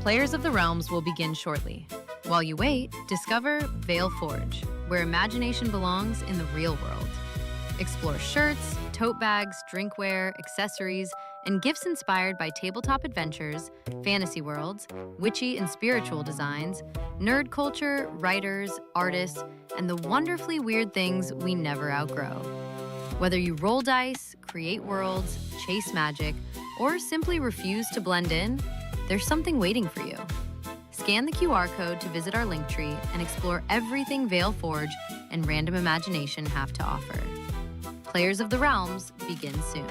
Players of the Realms will begin shortly. While you wait, discover Veil Forge, where imagination belongs in the real world. Explore shirts, tote bags, drinkware, accessories, and gifts inspired by tabletop adventures, fantasy worlds, witchy and spiritual designs, nerd culture, writers, artists, and the wonderfully weird things we never outgrow. Whether you roll dice, create worlds, chase magic, or simply refuse to blend in, there's something waiting for you. Scan the QR code to visit our Linktree and explore everything Veil Forge and Random Imagination have to offer. Players of the Realms begin soon.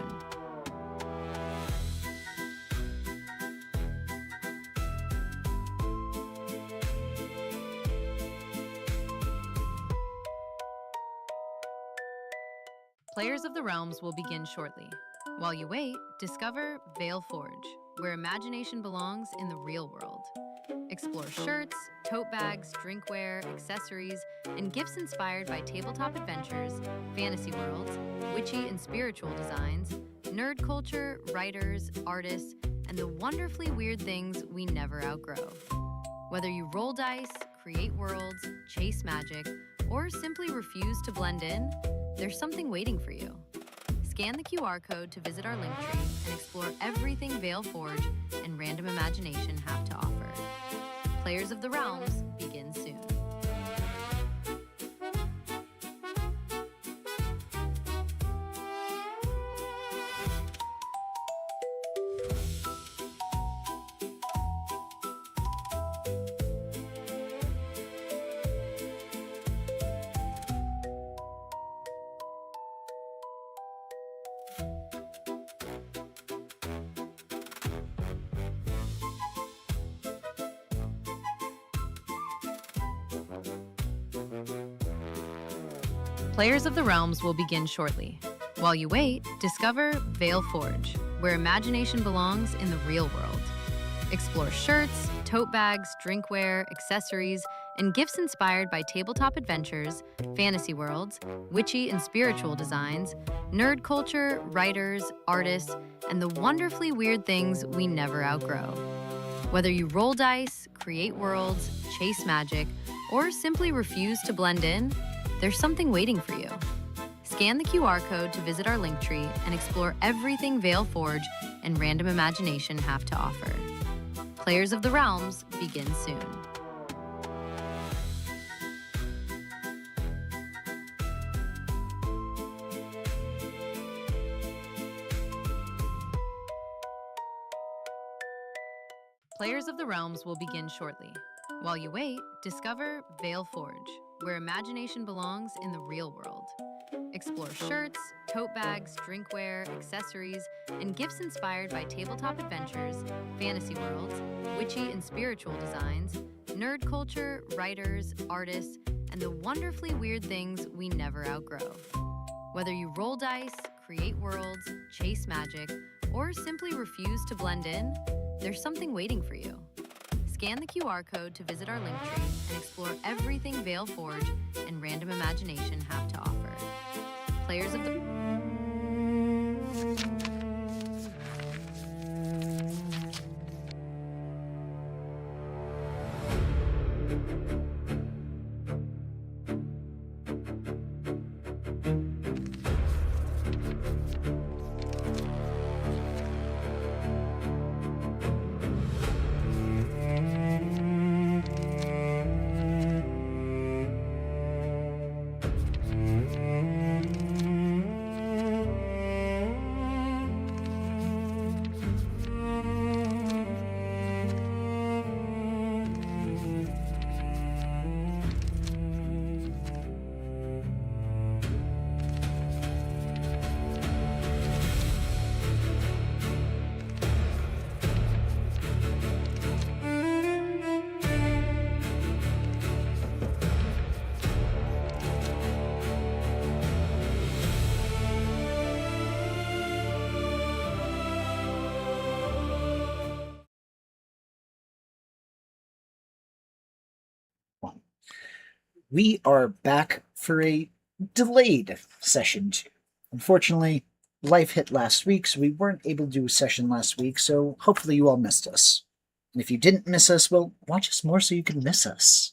Players of the Realms will begin shortly. While you wait, discover Veil Forge, where imagination belongs in the real world. Explore shirts, tote bags, drinkware, accessories, and gifts inspired by tabletop adventures, fantasy worlds, witchy and spiritual designs, nerd culture, writers, artists, and the wonderfully weird things we never outgrow. Whether you roll dice, create worlds, chase magic, or simply refuse to blend in, there's something waiting for you. Scan the QR code to visit our Linktree and explore everything Veil Forge and Random Imagination have to offer. Players of the Realms begin soon. Players of the Realms will begin shortly. While you wait, discover Veil Forge, where imagination belongs in the real world. Explore shirts, tote bags, drinkware, accessories, and gifts inspired by tabletop adventures, fantasy worlds, witchy and spiritual designs, nerd culture, writers, artists, and the wonderfully weird things we never outgrow. Whether you roll dice, create worlds, chase magic, or simply refuse to blend in, there's something waiting for you. Scan the QR code to visit our Linktree and explore everything Veil Forge and Random Imagination have to offer. Players of the Realms begin soon. Players of the Realms will begin shortly. While you wait, discover Veil Forge, where imagination belongs in the real world. Explore shirts, tote bags, drinkware, accessories, and gifts inspired by tabletop adventures, fantasy worlds, witchy and spiritual designs, nerd culture, writers, artists, and the wonderfully weird things we never outgrow. Whether you roll dice, create worlds, chase magic, or simply refuse to blend in, there's something waiting for you. Scan the QR code to visit our Linktree and explore everything Veil Forge and Random Imagination have to offer. Players of the We are back for a delayed session 2. Unfortunately, life hit last week, so we weren't able to do a session last week, so hopefully you all missed us. And if you didn't miss us, well, watch us more so you can miss us.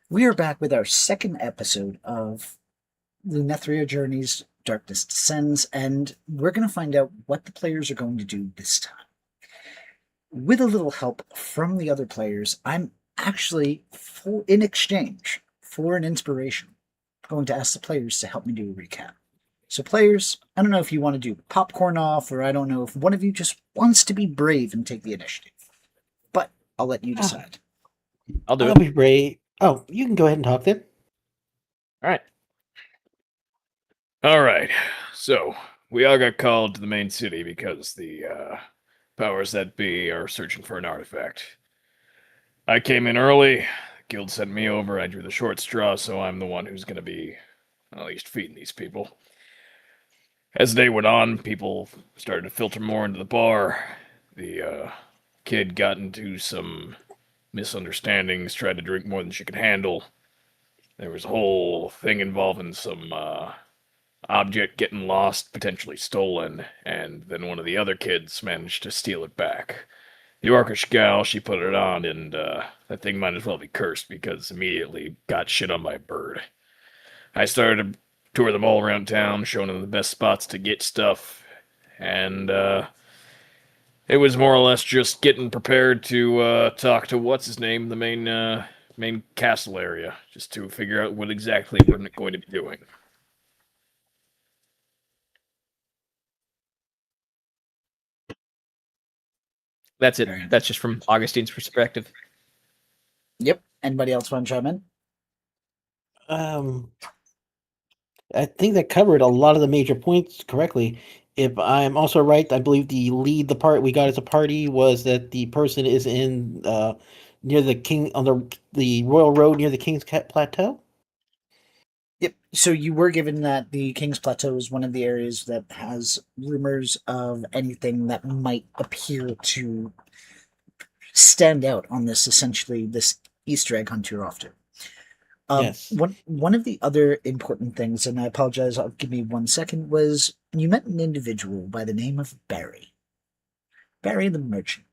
We are back with our second episode of Lunethria Journeys Darkness Descends, and we're going to find out what the players are going to do this time. With a little help from the other players, I'm actually, in exchange for an inspiration, going to ask the players to help me do a recap. So, players, I don't know if you want to do popcorn off, or I don't know if one of you just wants to be brave and take the initiative. But I'll let you decide. I'll do I'll it. be brave. Oh, you can go ahead and talk then. All right. All right. So we all got called to the main city because the powers that be are searching for an artifact. I came in early. The guild sent me over. I drew the short straw, so I'm the one who's going to be at least feeding these people. As the day went on, people started to filter more into the bar. The kid got into some misunderstandings, tried to drink more than she could handle. There was a whole thing involving some object getting lost, potentially stolen, and then one of the other kids managed to steal it back. The orcish gal, she put it on, and that thing might as well be cursed because immediately got shit on by a bird. I started to tour them all around town, showing them the best spots to get stuff, and it was more or less just getting prepared to talk to what's his name, the main castle area, just to figure out what exactly we're going to be doing. That's it. That's just from Augustine's perspective. Yep. Anybody else want to chime in? I think that covered a lot of the major points correctly. If I'm also right, I believe the part we got as a party was that the person is in near the king on the royal road near the King's Plateau. Yep. So you were given that the King's Plateau is one of the areas that has rumors of anything that might appear to stand out on this Easter egg hunt you're off to. Yes. One of the other important things, and I apologize, I'll give me 1 second, was you met an individual by the name of Barry. Barry the merchant.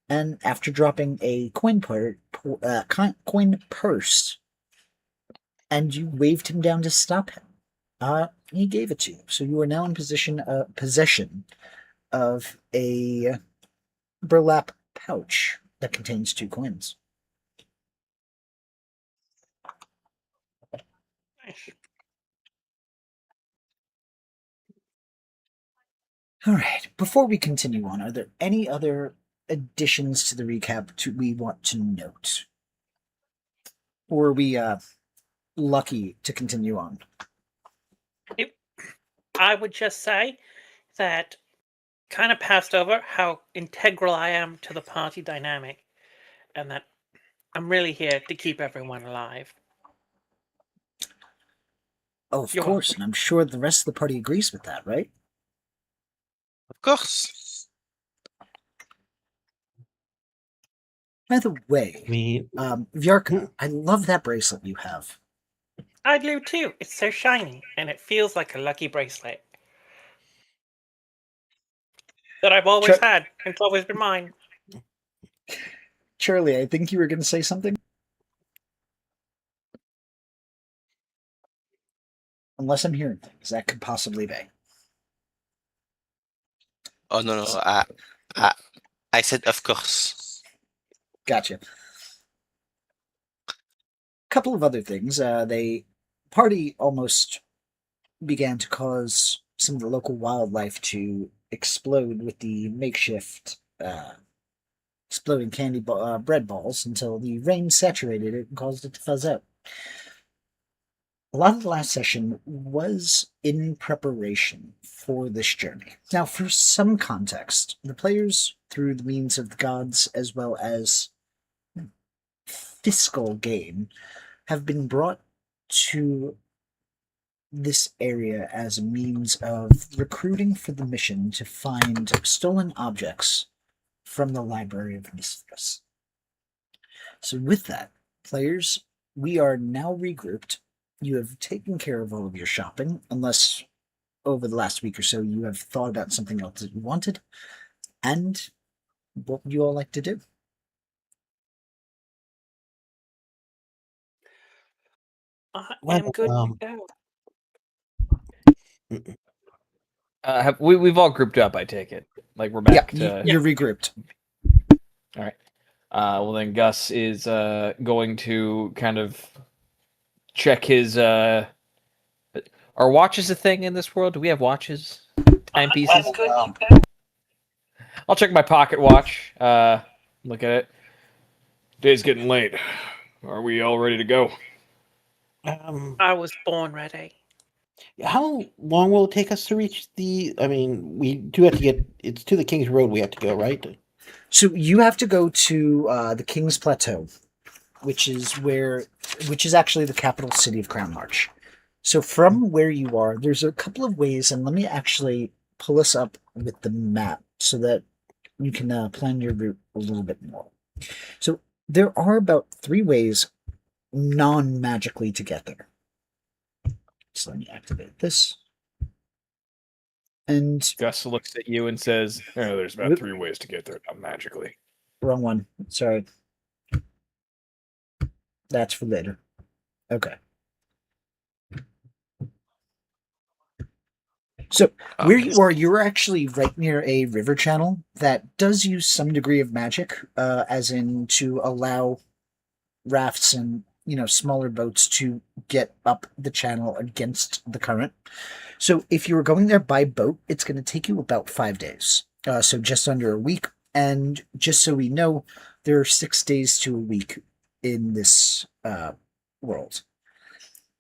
And after dropping a coin purse, and you waved him down to stop him, he gave it to you. So you are now in possession of a burlap pouch that contains 2 coins. All right. Before we continue on, are there any other additions to the recap we want to note? Or are we lucky to continue on? I would just say that kind of passed over how integral I am to the party dynamic, and that I'm really here to keep everyone alive. Oh, of You're course, welcome. and I'm sure the rest of the party agrees with that, right? Of course. By the way, I mean, Vyarka, I love that bracelet you have. I do too. It's so shiny, and it feels like a lucky bracelet that I've always had. It's always been mine. Charlie, I think you were going to say something? Unless I'm hearing things, that could possibly be. Oh no, I said of course. Gotcha. Couple of other things. The party almost began to cause some of the local wildlife to explode with the makeshift exploding bread balls until the rain saturated it and caused it to fuzz out. A lot of the last session was in preparation for this journey. Now, for some context, the players, through the means of the gods as well as fiscal gain, have been brought to this area as a means of recruiting for the mission to find stolen objects from the Library of Mistress. So with that, players, we are now regrouped. You have taken care of all of your shopping, unless over the last week or so you have thought about something else that you wanted, and what would you all like to do? I Well, am good to go. We've all grouped up, I take it. Like we're back to. You're regrouped. All right. Well, then Gus is going to kind of check his. Are watches a thing in this world? Do we have watches? Timepieces? I'm good to go. I'll check my pocket watch. Look at it. Day's getting late. Are we all ready to go? I was born ready. How long will it take us to reach the? I mean, we do have to get. It's to the King's Road. We have to go, right? So you have to go to the King's Plateau, which is actually the capital city of Crown March. So from where you are, there's a couple of ways, and let me actually pull us up with the map so that you can plan your route a little bit more. So there are about 3 ways non-magically to get there. So let me activate this. And Gus looks at you and says, "Oh, there's about Whoop. 3 ways to get there, not magically." wrong one. Sorry. That's for later. Okay. So where you are, you're actually right near a river channel that does use some degree of magic, as in to allow rafts and smaller boats to get up the channel against the current. So if you were going there by boat, it's going to take you about 5 days, so just under a week. And just so we know, there are 6 days to a week in this world.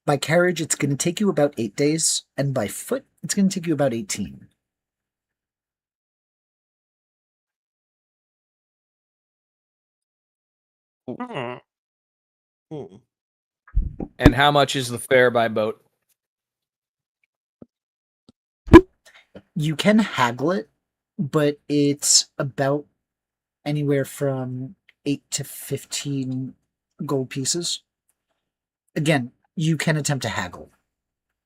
By carriage, it's going to take you about 8 days, and by foot, it's going to take you about 18. Hmm. Hmm. And how much is the fare by boat? You can haggle it, but it's about anywhere from 8 to 15 gold pieces. Again, you can attempt to haggle.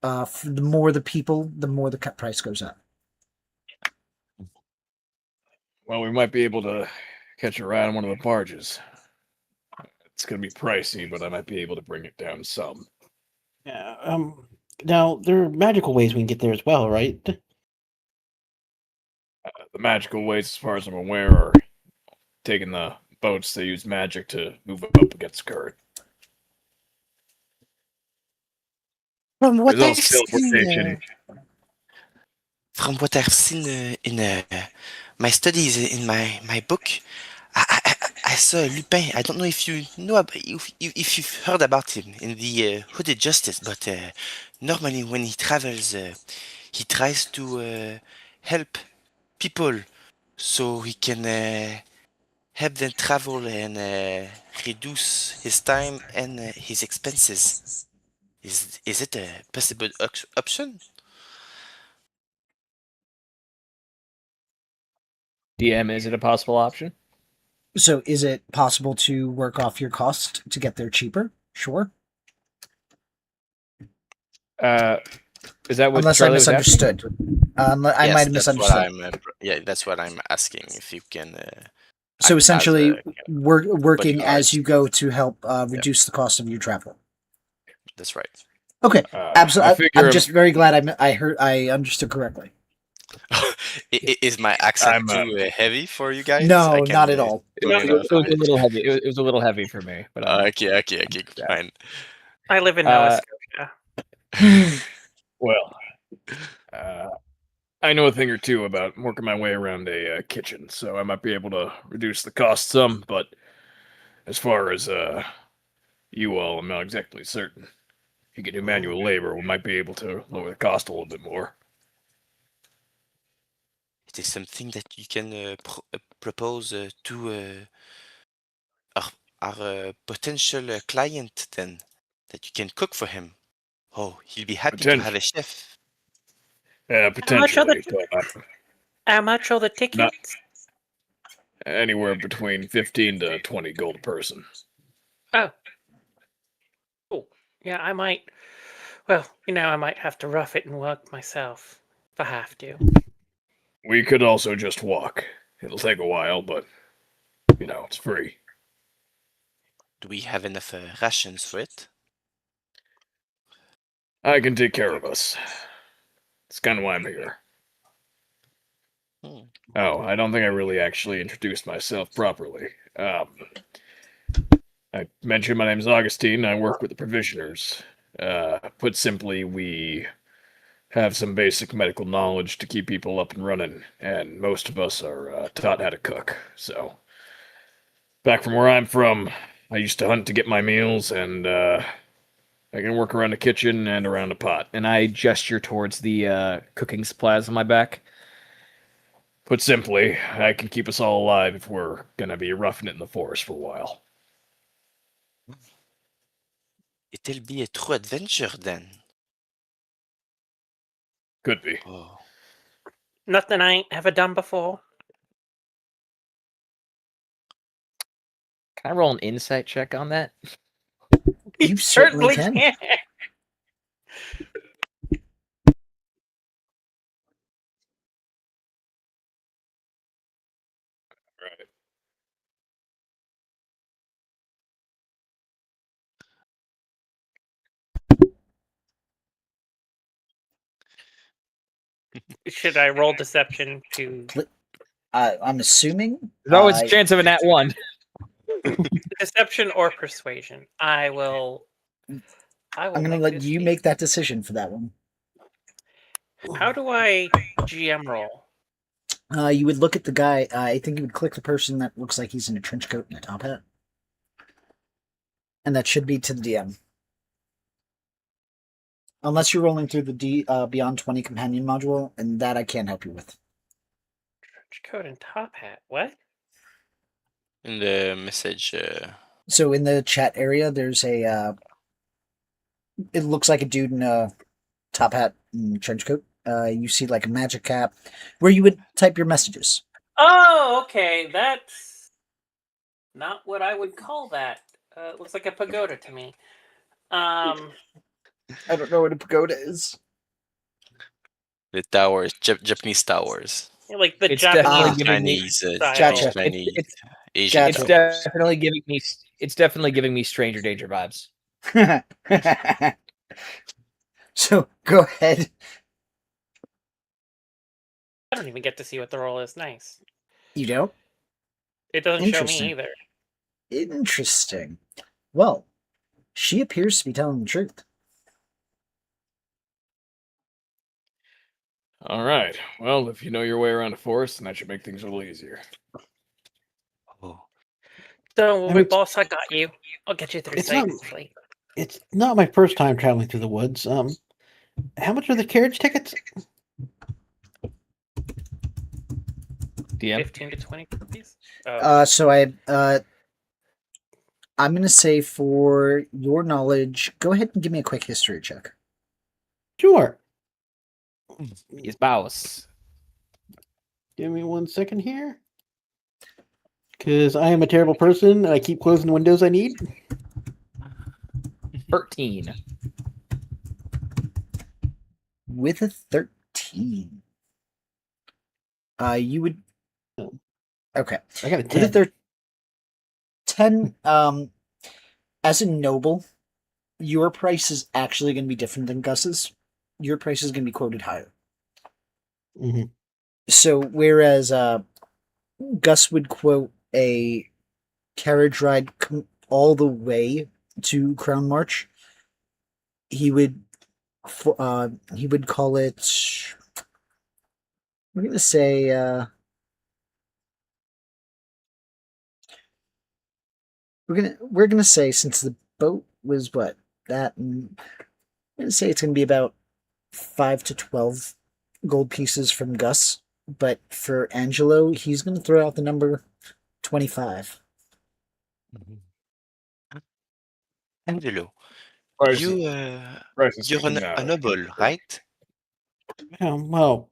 The more the people, the more the cut price goes up. Well, we might be able to catch a ride on one of the barges. It's going to be pricey, but I might be able to bring it down some. Yeah. Now there are magical ways we can get there as well, right? The magical ways, as far as I'm aware, are taking the boats. They use magic to move up against current. From what There's I've also seen, teleportation. from what I've seen in my studies in my book, I saw Lupin. I don't know if you know if you've heard about him in the Hooded Justice, but normally when he travels, he tries to help people so he can help them travel and reduce his time and his expenses. Is it a possible option? DM, is it a possible option? So is it possible to work off your cost to get there cheaper? Sure. Is that what Unless Charlie I was asking? misunderstood. I Yes, might have that's what misunderstood. that's what I'm asking. If you can. So act as essentially, a working bodyguard. as you go to help reduce the cost of your travel. That's right. Okay, I absolutely. figure I'm just very glad I understood correctly. Is my accent I'm, too heavy for you guys? No, I can not at all. tune it it was off. a little heavy. It was a little heavy for me, but Okay, Yeah. fine. I live in Nova Uh, Scotia. well, I know a thing or two about working my way around a kitchen, so I might be able to reduce the cost some. But as far as you all, I'm not exactly certain. If you can do manual labor, we might be able to lower the cost a little bit more. It is something that you can propose to our potential client then, that you can cook for him. Oh, he'll be happy to have a chef. Potentially, but How much are the not tickets? anywhere between 15 to 20 gold a person. Oh. Cool. Yeah, I might. Well, I might have to rough it and work myself if I have to. We could also just walk. It'll take a while, but It's free. Do we have enough rations for it? I can take care of us. That's kind of why I'm here. Hmm. Oh, I don't think I really actually introduced myself properly. I mentioned my name's Augustine, and I work with the Provisioners. Put simply, we have some basic medical knowledge to keep people up and running, and most of us are taught how to cook. So, back from where I'm from, I used to hunt to get my meals, and I can work around the kitchen and around the pot. And I gesture towards the cooking supplies on my back. Put simply, I can keep us all alive if we're gonna be roughing it in the forest for a while. It'll be a true adventure then. Could be. Oh. Nothing I ain't ever done before. Can I roll an insight check on that? You certainly can. Right. Should I roll deception to I'm assuming. There's always a chance of a nat 1. deception or persuasion? I will. I'm going to make let this you be- make that decision for that one. How do I GM roll? You would look at the guy. I think you would click the person that looks like he's in a trench coat and a top hat. And that should be to the DM. Unless you're rolling through the Beyond 20 companion module, and that I can't help you with. Trench coat and top hat. What? In the message. So in the chat area, there's a. It looks like a dude in a top hat and trench coat. You see like a magic cap, where you would type your messages. Oh, okay. That's not what I would call that. It looks like a pagoda to me. I don't know what a pagoda is. The towers, Japanese towers. Like the It's Japanese definitely giving me. Chinese, style. Gotcha. Chinese, It's Asian Gotcha. It's towers. definitely giving me. It's definitely giving me Stranger Danger vibes. So go ahead. I don't even get to see what the roll is. Nice. You don't? It doesn't show Interesting. me either. Interesting. Well, she appears to be telling the truth. All right. Well, if you know your way around a forest, then that should make things a little easier. Oh. Don't worry, mean, boss. I got you. I'll get you through it's not- safely. It's not my first time traveling through the woods. How much are the carriage tickets? DM. 15 to 20 rupees. Oh, So I'm gonna say for your knowledge, go ahead and give me a quick history check. Sure. Yes, boss. Give me 1 second here. Because I am a terrible person and I keep closing the windows I need. 13. With a 13, you would. Okay. I got a With a 10. 10, as a noble, your price is actually going to be different than Gus's. Your price is going to be quoted higher. Mhm. So whereas Gus would quote a carriage ride all the way to Crown March, he would call it. We're gonna say. We're gonna say, since the boat was what that, I'm gonna say it's gonna be about 5 to 12 gold pieces from Gus. But for Angelo, he's gonna throw out the number 25. Angelo, Price, you're speaking now. a noble, right? Well,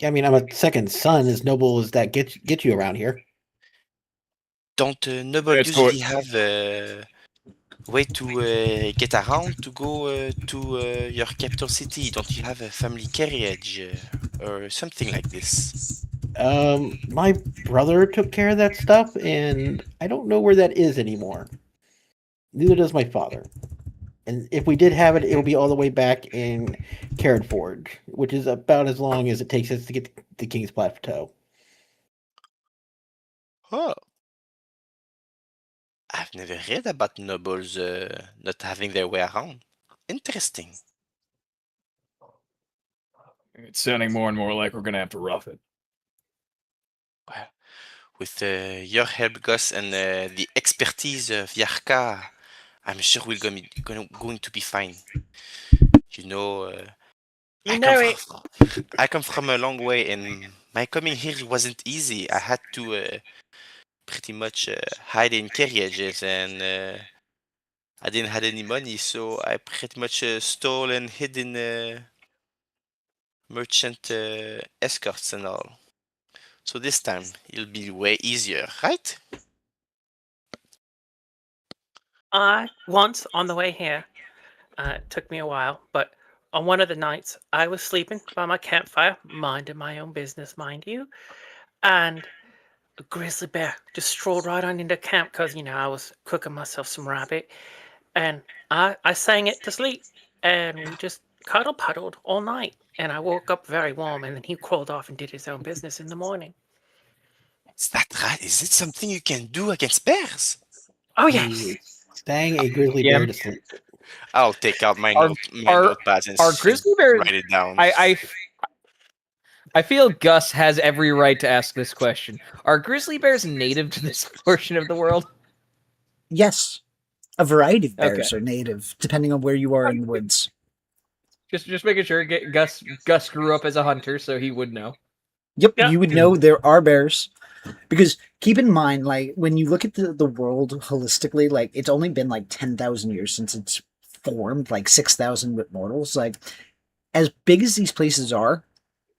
I mean, I'm a second son, as noble as that get you around here. Don't noble It's usually have a way to get around to go to your capital city? Don't you have a family carriage or something like this? My brother took care of that stuff, and I don't know where that is anymore. Neither does my father. And if we did have it, it'll be all the way back in Carrot Forge, which is about as long as it takes us to get to King's Plateau. Oh, I've never heard about nobles not having their way around. Interesting. It's sounding more and more like we're gonna have to rough it. Well, with your help, Gus, and the expertise of Yarka, I'm sure we're going to be fine. You know, You know it. I come from a long way, and my coming here wasn't easy. I had to pretty much hide in carriages, and I didn't have any money, so I pretty much stole and hid in merchant escorts and all. So this time it'll be way easier, right? Once on the way here, it took me a while, but on one of the nights, I was sleeping by my campfire, minding my own business, mind you, and a grizzly bear just strolled right on into camp because, I was cooking myself some rabbit, and I sang it to sleep, and we just cuddled all night, and I woke up very warm, and then he crawled off and did his own business in the morning. Is that right? Is it something you can do against bears? Oh, He yes. sang a grizzly Yeah. bear to sleep. I'll take out my Are- notepads and are grizzly bears- write it down. I feel Gus has every right to ask this question. Are grizzly bears native to this portion of the world? Yes. A variety of bears are native, depending on where you are in the woods. Just making sure. Gus grew up as a hunter, so he would know. Yep, Yeah. you would know there are bears. Because keep in mind, like, when you look at the world holistically, like, it's only been like 10,000 years since it's formed, like 6,000 with mortals. Like, as big as these places are,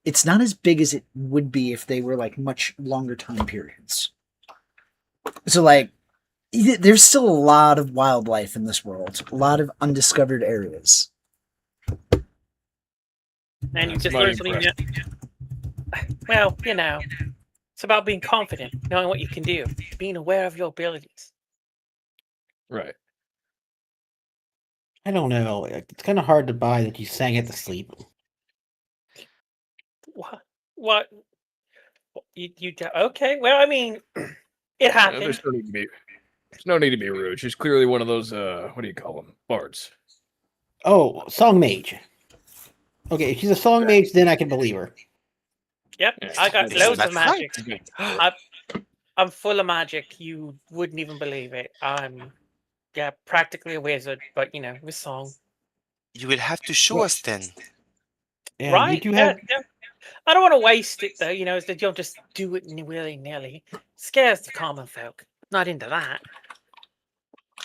it's not as big as it would be if they were like much longer time periods. So, like, there's still a lot of wildlife in this world, a lot of undiscovered areas. And you That's just mighty learn something new. Well, it's about being confident, knowing what you can do, being aware of your abilities. Right. I don't know. It's kind of hard to buy that you sang it to sleep. What? Okay? Well, I mean, it happened. There's no need to be rude. She's clearly one of those what do you call them? Bards. Oh, song mage. Okay, if she's a song mage, then I can believe her. Yep, Yeah. I got Is loads that of magic. right? I'm full of magic. You wouldn't even believe it. I'm, practically a wizard, but with song. You will have to show us then. Yeah, Right? you do have. Yeah. I don't want to waste it though. Is that you'll just do it willy nilly. Scares the common folk. Not into that.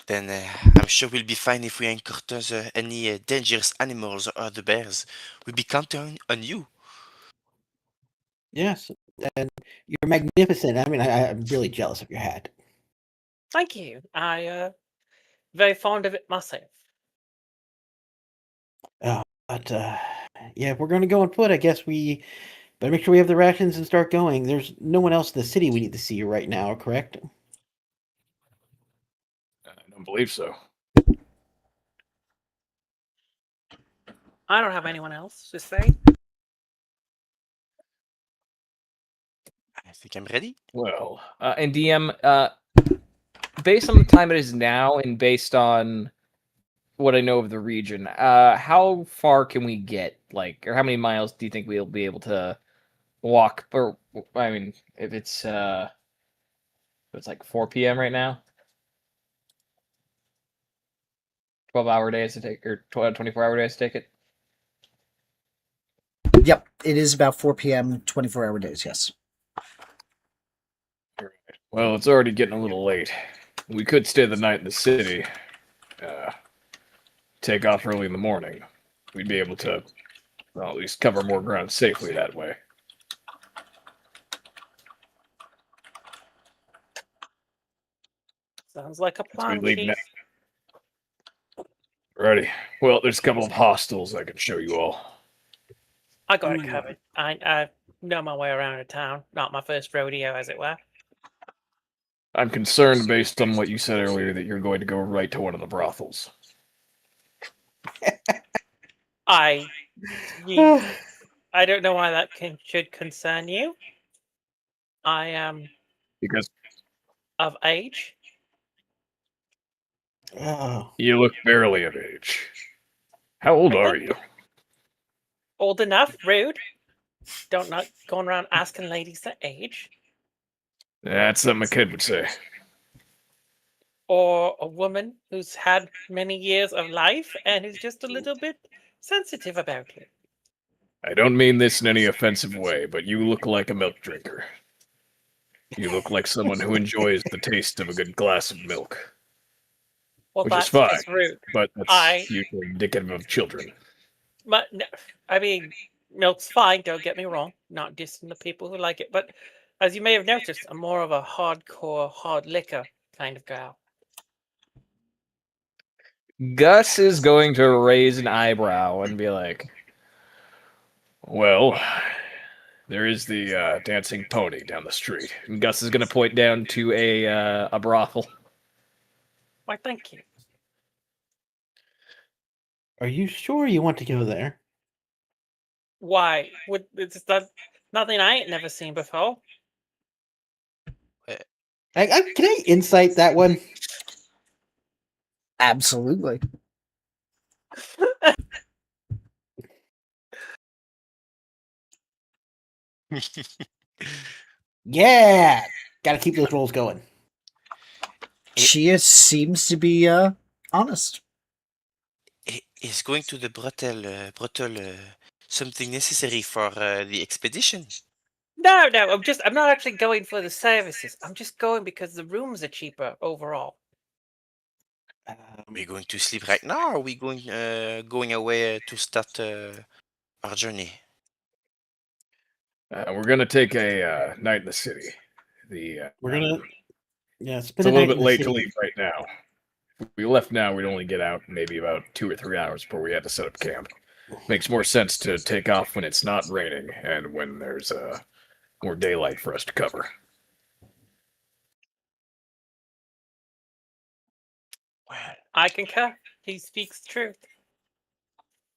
Then I'm sure we'll be fine if we encounter any dangerous animals or other bears. We'll be counting on you. Yes, and you're magnificent. I mean, I'm really jealous of your hat. Thank you. I very fond of it myself. But yeah, if we're going to go on foot, I guess we better make sure we have the rations and start going. There's no one else in the city we need to see right now, correct? I don't believe so. I don't have anyone else to say. I think I'm ready. Well, and DM, based on the time it is now, and based on what I know of the region, how far can we get? Like, or how many miles do you think we'll be able to walk? Or I mean, if it's like 4 p.m. right now, 12-hour days to take, or 24-hour days to take it. Yep, it is about 4 p.m., 24-hour days, yes. Well, it's already getting a little late. We could stay the night in the city. Take off early in the morning. We'd be able to, well, at least cover more ground safely that way. Sounds like a We plan, leave Chief. now. Ready. Well, there's a couple of hostels I can show you all. I got it covered. know my way around a town. Not my first rodeo, as it were. I'm concerned, based on what you said earlier, that you're going to go right to one of the brothels. I don't know why that should concern you. I am Because of age. Oh. you look barely of age. How old are you? Old enough, rude. Don't not going around asking ladies their age. That's something a kid would say. Or a woman who's had many years of life and is just a little bit sensitive about it. I don't mean this in any offensive way, but you look like a milk drinker. You look like someone who enjoys the taste of a good glass of milk. Well, Which is that's fine. just rude. But that's usually indicative of children. But I mean, milk's fine. Don't get me wrong. Not dissing the people who like it, but as you may have noticed, I'm more of a hardcore, hard liquor kind of gal. Gus is going to raise an eyebrow and be like, Well, there is the dancing pony down the street. and Gus is going to point down to a brothel. Why, thank you. Are you sure you want to go there? Why? It's nothing I ain't never seen before. Can I insight that one? Absolutely. Yeah, got to keep those rolls going. She seems to be honest. Is going to the brothel something necessary for the expedition? No, I'm not actually going for the services. I'm just going because the rooms are cheaper overall. Are we going to sleep right now, or are we going away to start our journey? We're gonna take a night in the city. We're gonna It's spend a a little night bit in the late to city. leave right now. If we left now, we'd only get out maybe about 2 or 3 hours before we had to set up camp. Makes more sense to take off when it's not raining and when there's more daylight for us to cover. I concur. He speaks the truth.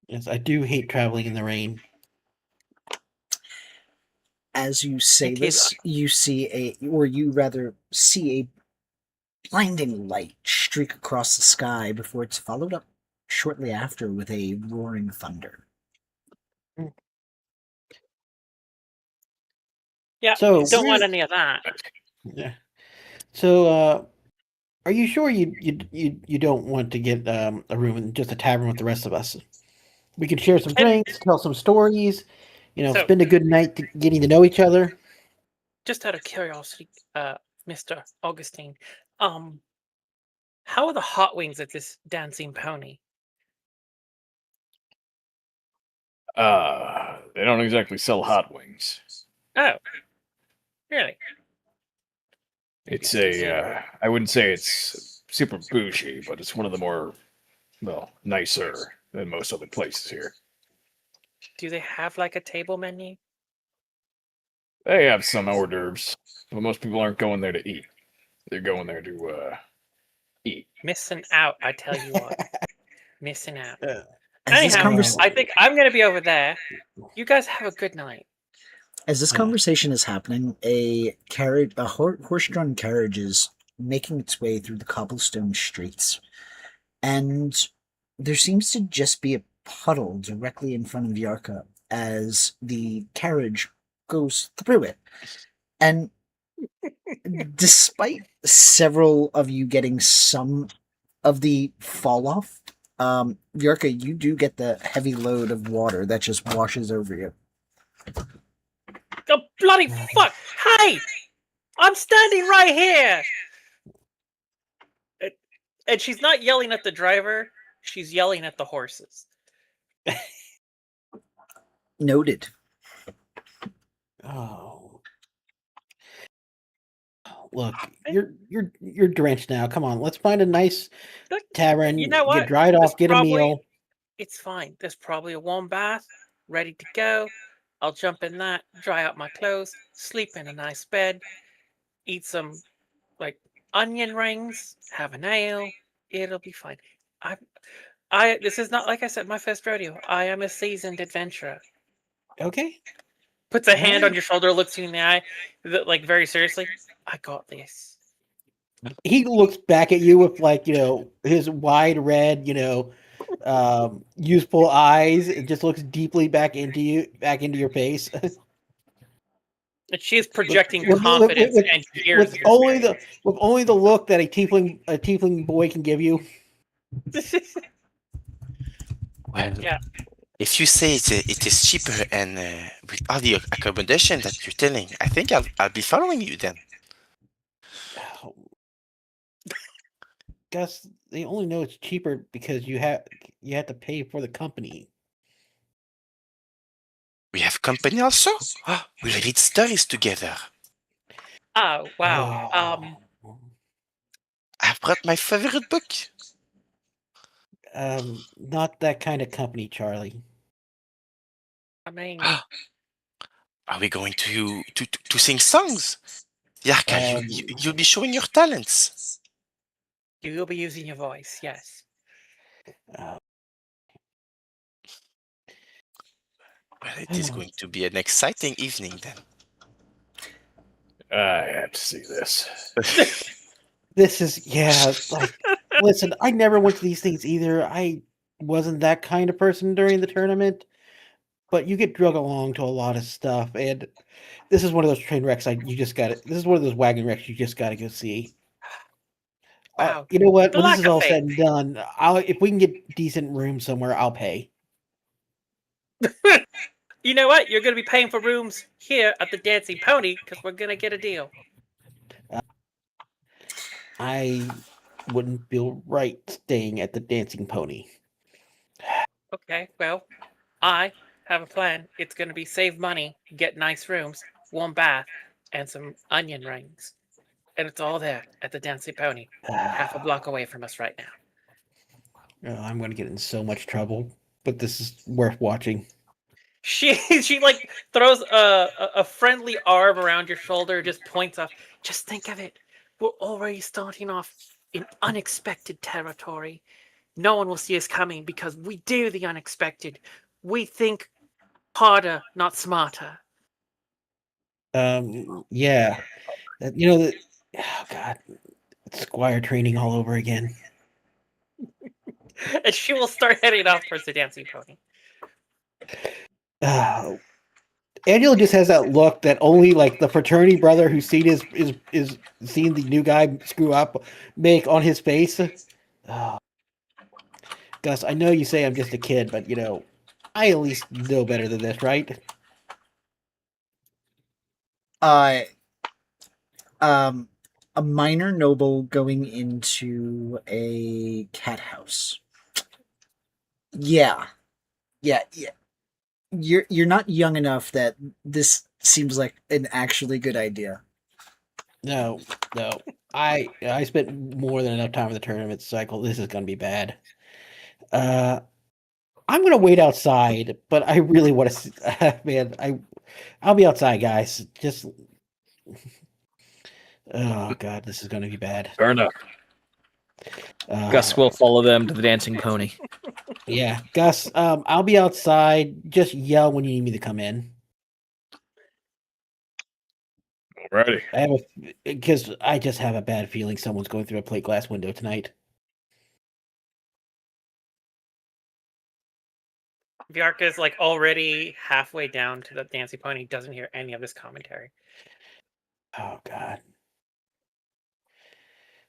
Yes, I do hate traveling in the rain. As you say It this, is- you see a blinding light streak across the sky before it's followed up shortly after with a roaring thunder. Yeah, So don't want we're- any of that. Yeah. So, are you sure you don't want to get a room in just a tavern with the rest of us? We could share some drinks, tell some stories, So- spend a good night getting to know each other. Just out of curiosity, Mr. Augustine, how are the hot wings at this dancing pony? They don't exactly sell hot wings. Oh, really? It's I wouldn't say it's super bougie, but it's one of the more, nicer than most other places here. Do they have like a table menu? They have some hors d'oeuvres, but most people aren't going there to eat. They're going there to eat. Missing out, I tell you what. Missing out. As this, Anyhow, convers- I think I'm going to be over there. You guys have a good night. as this conversation is happening, a horse-drawn carriage is making its way through the cobblestone streets, and there seems to just be a puddle directly in front of Yarka as the carriage goes through it. And despite several of you getting some of the fall off, Yarka, you do get the heavy load of water that just washes over you. Oh, bloody fuck! Hey! I'm standing right here! And she's not yelling at the driver, she's yelling at the horses. Noted. Oh, look, you're drenched now. Come on, let's find a nice Look, tavern. you know what? Get dried off. There's Get probably- a meal. It's fine. There's probably a warm bath ready to go. I'll jump in that, dry out my clothes, sleep in a nice bed, eat some like onion rings, have an ale. It'll be fine. This is not, like I said, my first rodeo. I am a seasoned adventurer. Okay. Puts a hand on Alright. your shoulder, looks you in the eye, like very seriously. I got this. He looks back at you with like, his wide red, youthful eyes. It just looks deeply back into you, back into your face. And she is projecting with, with, confidence with, and fears with of your only spirit. the look that a tiefling boy can give you. Well, Yeah. if you say it is cheaper and with all the accommodation that you're telling, I think I'll be following you then. Gus, they only know it's cheaper because you have to pay for the company. We have company also? We'll read stories together. Oh wow. I've brought my favorite book. Not that kind of company, Charlie. I mean, Are we going to sing songs? Yarka, you'll be showing your talents. you will be using your voice, yes. Well, it is going to be an exciting evening then. I have to see this. This is like listen, I never went to these things either. I wasn't that kind of person during the tournament, but you get drug along to a lot of stuff, and this is one of those train wrecks this is one of those wagon wrecks you just gotta go see. Wow. You know what? The When this lack is of all faith. said and done, if we can get decent rooms somewhere, I'll pay. You know what? You're going to be paying for rooms here at the Dancing Pony because we're going to get a deal. I wouldn't feel right staying at the Dancing Pony. Okay, well, I have a plan. It's going to be save money, get nice rooms, warm bath, and some onion rings. And it's all there at the Dancing Pony, half a block away from us right now. I'm going to get in so much trouble, but this is worth watching. She like throws a friendly arm around your shoulder, just points off. Just think of it. We're already starting off in unexpected territory. No one will see us coming because we do the unexpected. We think harder, not smarter. Yeah. Oh God, it's Squire training all over again. And she will start heading off towards the Dancing Pony. Angela just has that look that only like the fraternity brother who's seen is seeing the new guy screw up make on his face. Gus, I know you say I'm just a kid, but I at least know better than this, right? A minor noble going into a cat house. Yeah. You're not young enough that this seems like an actually good idea. No. I spent more than enough time in the tournament cycle. This is gonna be bad. I'm gonna wait outside, but I really want to. Man, I'll be outside, guys. Just. Oh God, this is gonna be bad. Fair enough. Gus will follow them to the Dancing Pony. Yeah, Gus. I'll be outside. Just yell when you need me to come in. Alrighty. Because I just have a bad feeling someone's going through a plate glass window tonight. Viarka is like already halfway down to the Dancing Pony, doesn't hear any of this commentary. Oh God.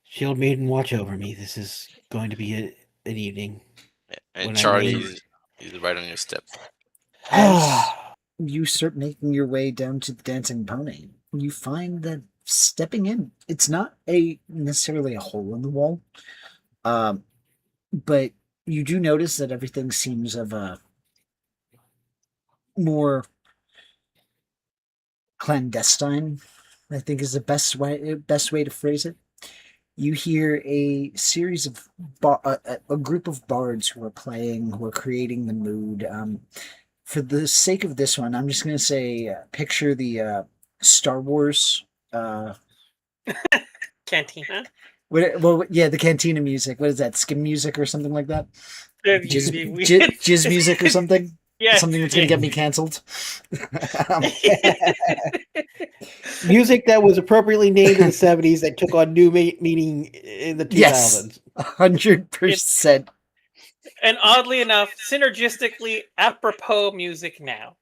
Shield Maiden, watch over me. This is going to be an evening. And Charlie is right on your step. As you start making your way down to the Dancing Pony, you find that stepping in, it's not necessarily a hole in the wall, but you do notice that everything seems of a more clandestine, I think is the best way to phrase it. You hear a series of a group of bards who are creating the mood. For the sake of this one, I'm just going to say picture the Star Wars. Cantina. Well, yeah, the cantina music. What is that? Skim music or something like that? It's- Jizz music or something? Yes, Something that's going to get me canceled. Music that was appropriately named in the 70s that took on new meaning in the 2000s. Yes, 100%. And oddly enough, synergistically apropos music now.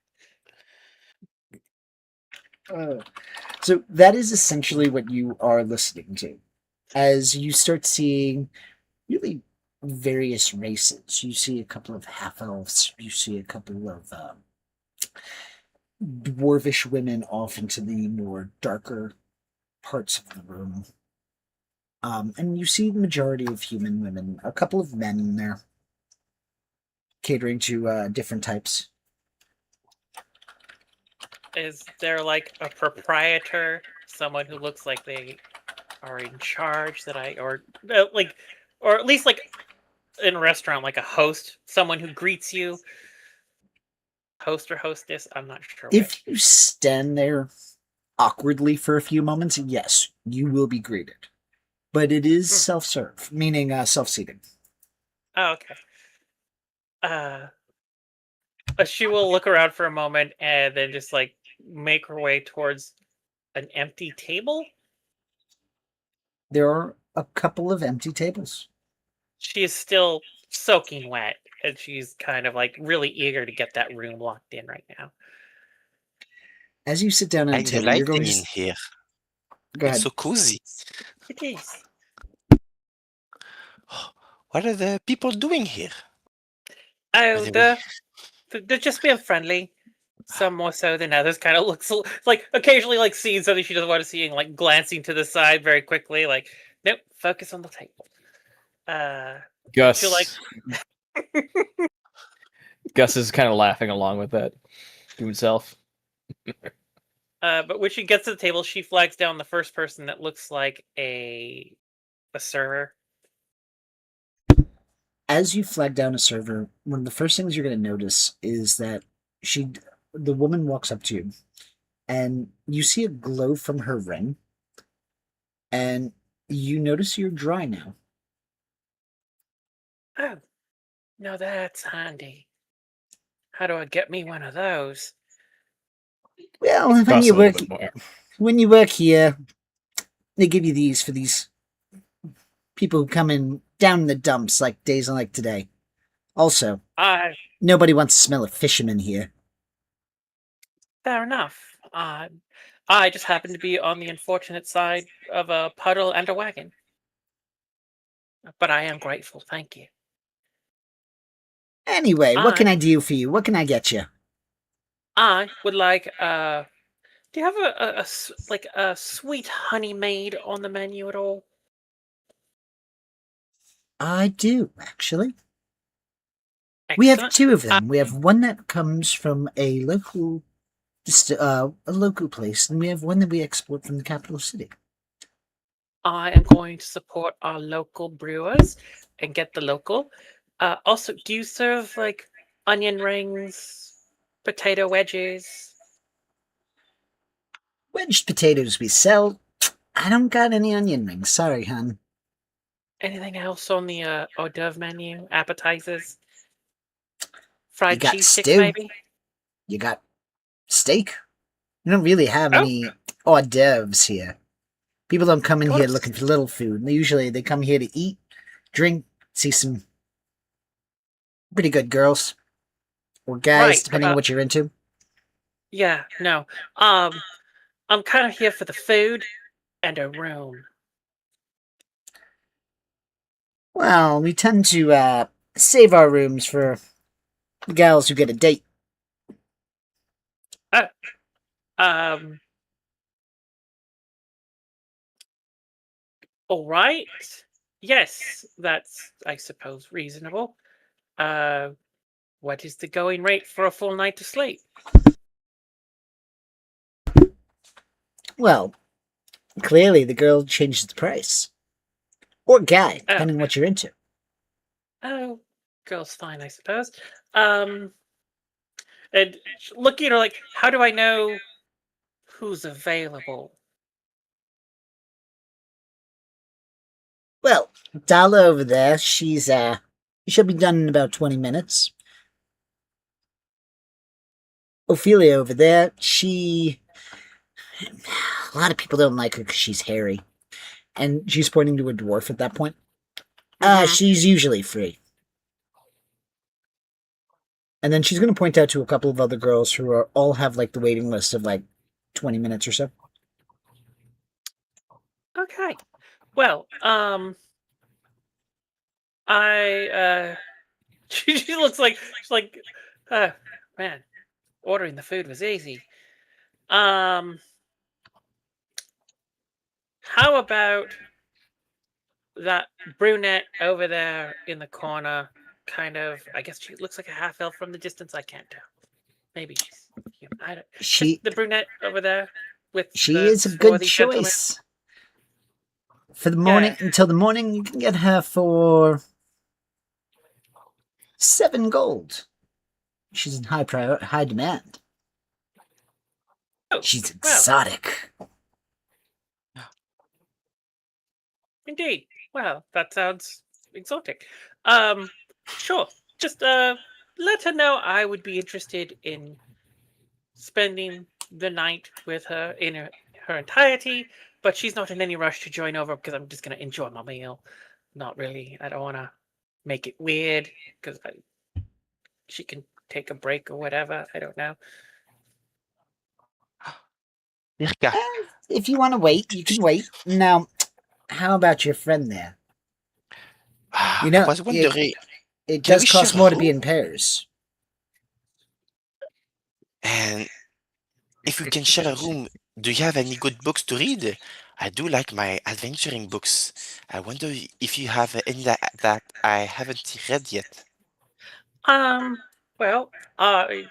So that is essentially what you are listening to. As you start seeing really various races, you see a couple of half elves, you see a couple of dwarvish women off into the more darker parts of the room. And you see the majority of human women, a couple of men in there, catering to different types. Is there like a proprietor, someone who looks like they are in charge or at least like in a restaurant, like a host, someone who greets you? Host or hostess, I'm not sure which. If you stand there awkwardly for a few moments, yes, you will be greeted. But it is self-serve, meaning self-seating. Oh, okay. She will look around for a moment and then just like make her way towards an empty table. There are a couple of empty tables. She is still soaking wet, and she's kind of like really eager to get that room locked in right now. As you sit down at a I table, like you're going in to... here. Go ahead. It's so cozy. It is. What are the people doing here? Oh, Anyway. they're just being friendly. Some more so than others. Kind of looks like occasionally like seeing something she doesn't want to see and like glancing to the side very quickly. Like, nope, focus on the table. Gus. She'll like. Gus is kind of laughing along with that to himself. But when she gets to the table, she flags down the first person that looks like a server. As you flag down a server, one of the first things you're going to notice is that the woman walks up to you, and you see a glow from her ring, and you notice you're dry now. Oh, no, that's handy. How do I get me one of those? Well, when Costs you a little work bit more. when you work here, they give you these for these people who come in down in the dumps like days like today. Also, nobody wants to smell a fisherman here. Fair enough. I just happen to be on the unfortunate side of a puddle and a wagon. But I am grateful, thank you. Anyway, what can I do for you? What can I get you? I would like, do you have a sweet honey maid on the menu at all? I do, actually. Excellent. We have two of them. We have one that comes from a local place, and we have one that we export from the capital city. I am going to support our local brewers and get the local. Also, do you serve like onion rings, potato wedges? Wedged potatoes we sell. I don't got any onion rings. Sorry, hon. Anything else on the hors d'oeuvre menu? Appetizers? Fried cheese sticks, stew. maybe? You got steak. We don't really have any hors d'oeuvres here. People don't come in here looking for little food. They come here to eat, drink, see some pretty good girls or guys, depending on what you're into. Yeah, no. I'm kind of here for the food and a room. Well, we tend to save our rooms for the gals who get a date. All right. Yes, that's, I suppose, reasonable. What is the going rate for a full night to sleep? Well, clearly the girl changes the price. Or guy, depending on what you're into. Oh, girl's fine, I suppose. And looking at her like, how do I know who's available? Well, Dala over there, she'll be done in about 20 minutes. Ophelia over there, a lot of people don't like her because she's hairy. And she's pointing to a dwarf at that point. She's usually free. And then she's going to point out to a couple of other girls who all have like the waiting list of like 20 minutes or so. Okay. Well, she looks like she's like, man, ordering the food was easy. How about that brunette over there in the corner? Kind of, I guess she looks like a half elf from the distance. I can't tell. Maybe she's human. I don't. Just the brunette over there with she the is a good swarthy gentleman. choice. For the morning, until the morning, you can get her for 7 gold. She's in high demand. Oh, she's exotic. Well, indeed. Well, that sounds exotic. Sure. Just let her know I would be interested in spending the night with her in her entirety, but she's not in any rush to join over because I'm just going to enjoy my meal. Not really. I don't want to make it weird because she can take a break or whatever. I don't know. If you want to wait, you can wait. Now, how about your friend there? I was wondering. It does cost more to be in pairs. And if we can share a room, do you have any good books to read? I do like my adventuring books. I wonder if you have any that I haven't read yet. Well, I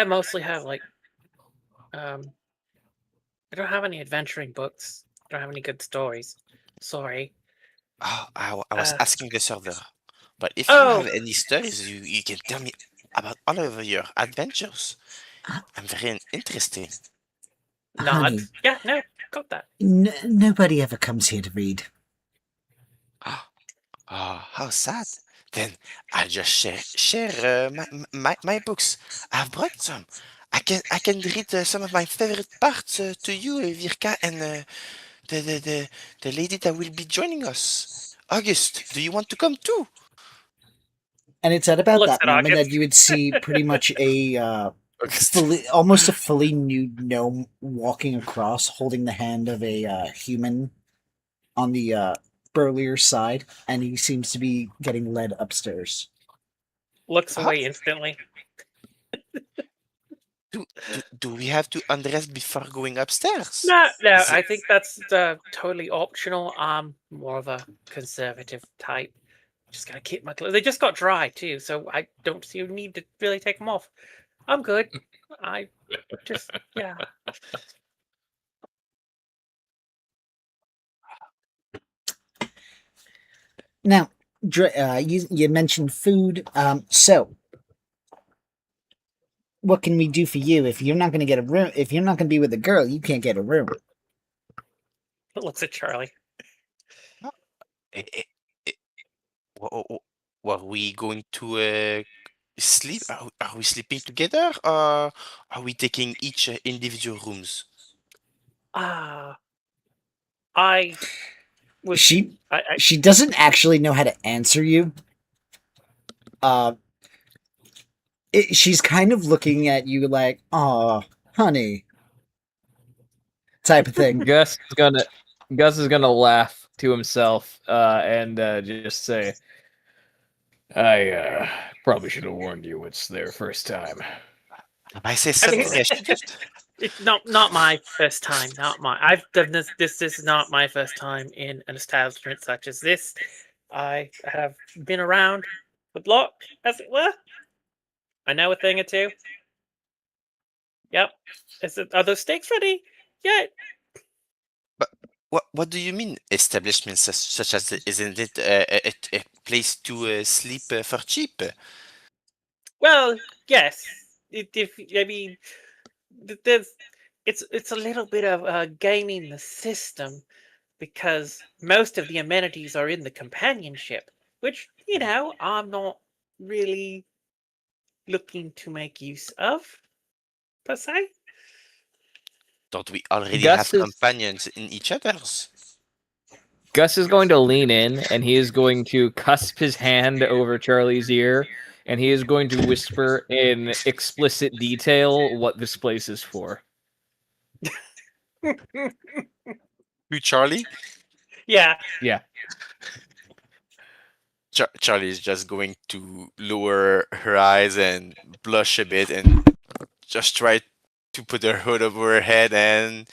mostly have like, I don't have any adventuring books. I don't have any good stories. Sorry. Oh, I was asking the server. But if you have any stories, you can tell me about all of your adventures. I'm very interested. Nod. Yeah, no, got that. Nobody ever comes here to read. Oh, how sad. Then I'll just share my books. I've brought some. I can read some of my favorite parts to you, Virka, and the lady that will be joining us. August, do you want to come too? And it's at about that moment that you would see pretty much almost a fully nude gnome walking across, holding the hand of a human on the burlier side, and he seems to be getting led upstairs. Looks away instantly. Do we have to undress before going upstairs? No, I think that's totally optional. I'm more of a conservative type. Just gotta keep my clothes. They just got dry too, so I don't see a need to really take them off. I'm good. I just, yeah. Now, you mentioned food. So, what can we do for you if you're not going to get a room? If you're not going to be with a girl, you can't get a room. It looks at Charlie. Were we going to sleep? Are we sleeping together, or are we taking each individual rooms? She doesn't actually know how to answer you. She's kind of looking at you like, "Aw, honey," type of thing. Gus is gonna laugh to himself and just say, "I probably should have warned you. It's their first time." I say something. It's not my first time. Not my. I've done this. This is not my first time in an establishment such as this. I have been around the block, as it were. I know a thing or two. Yep. Are those steaks ready yet? But what do you mean establishments such as isn't it a place to sleep for cheap? Well, yes. If I mean, there's it's a little bit of gaming the system because most of the amenities are in the companionship, which I'm not really looking to make use of per se. Don't we already Gus have is companions in each other's? Gus is going to lean in and he is going to cusp his hand over Charlie's ear and he is going to whisper in explicit detail what this place is for. Who, Charlie? Yeah. Yeah. Charlie is just going to lower her eyes and blush a bit and just try to put her hood over her head, and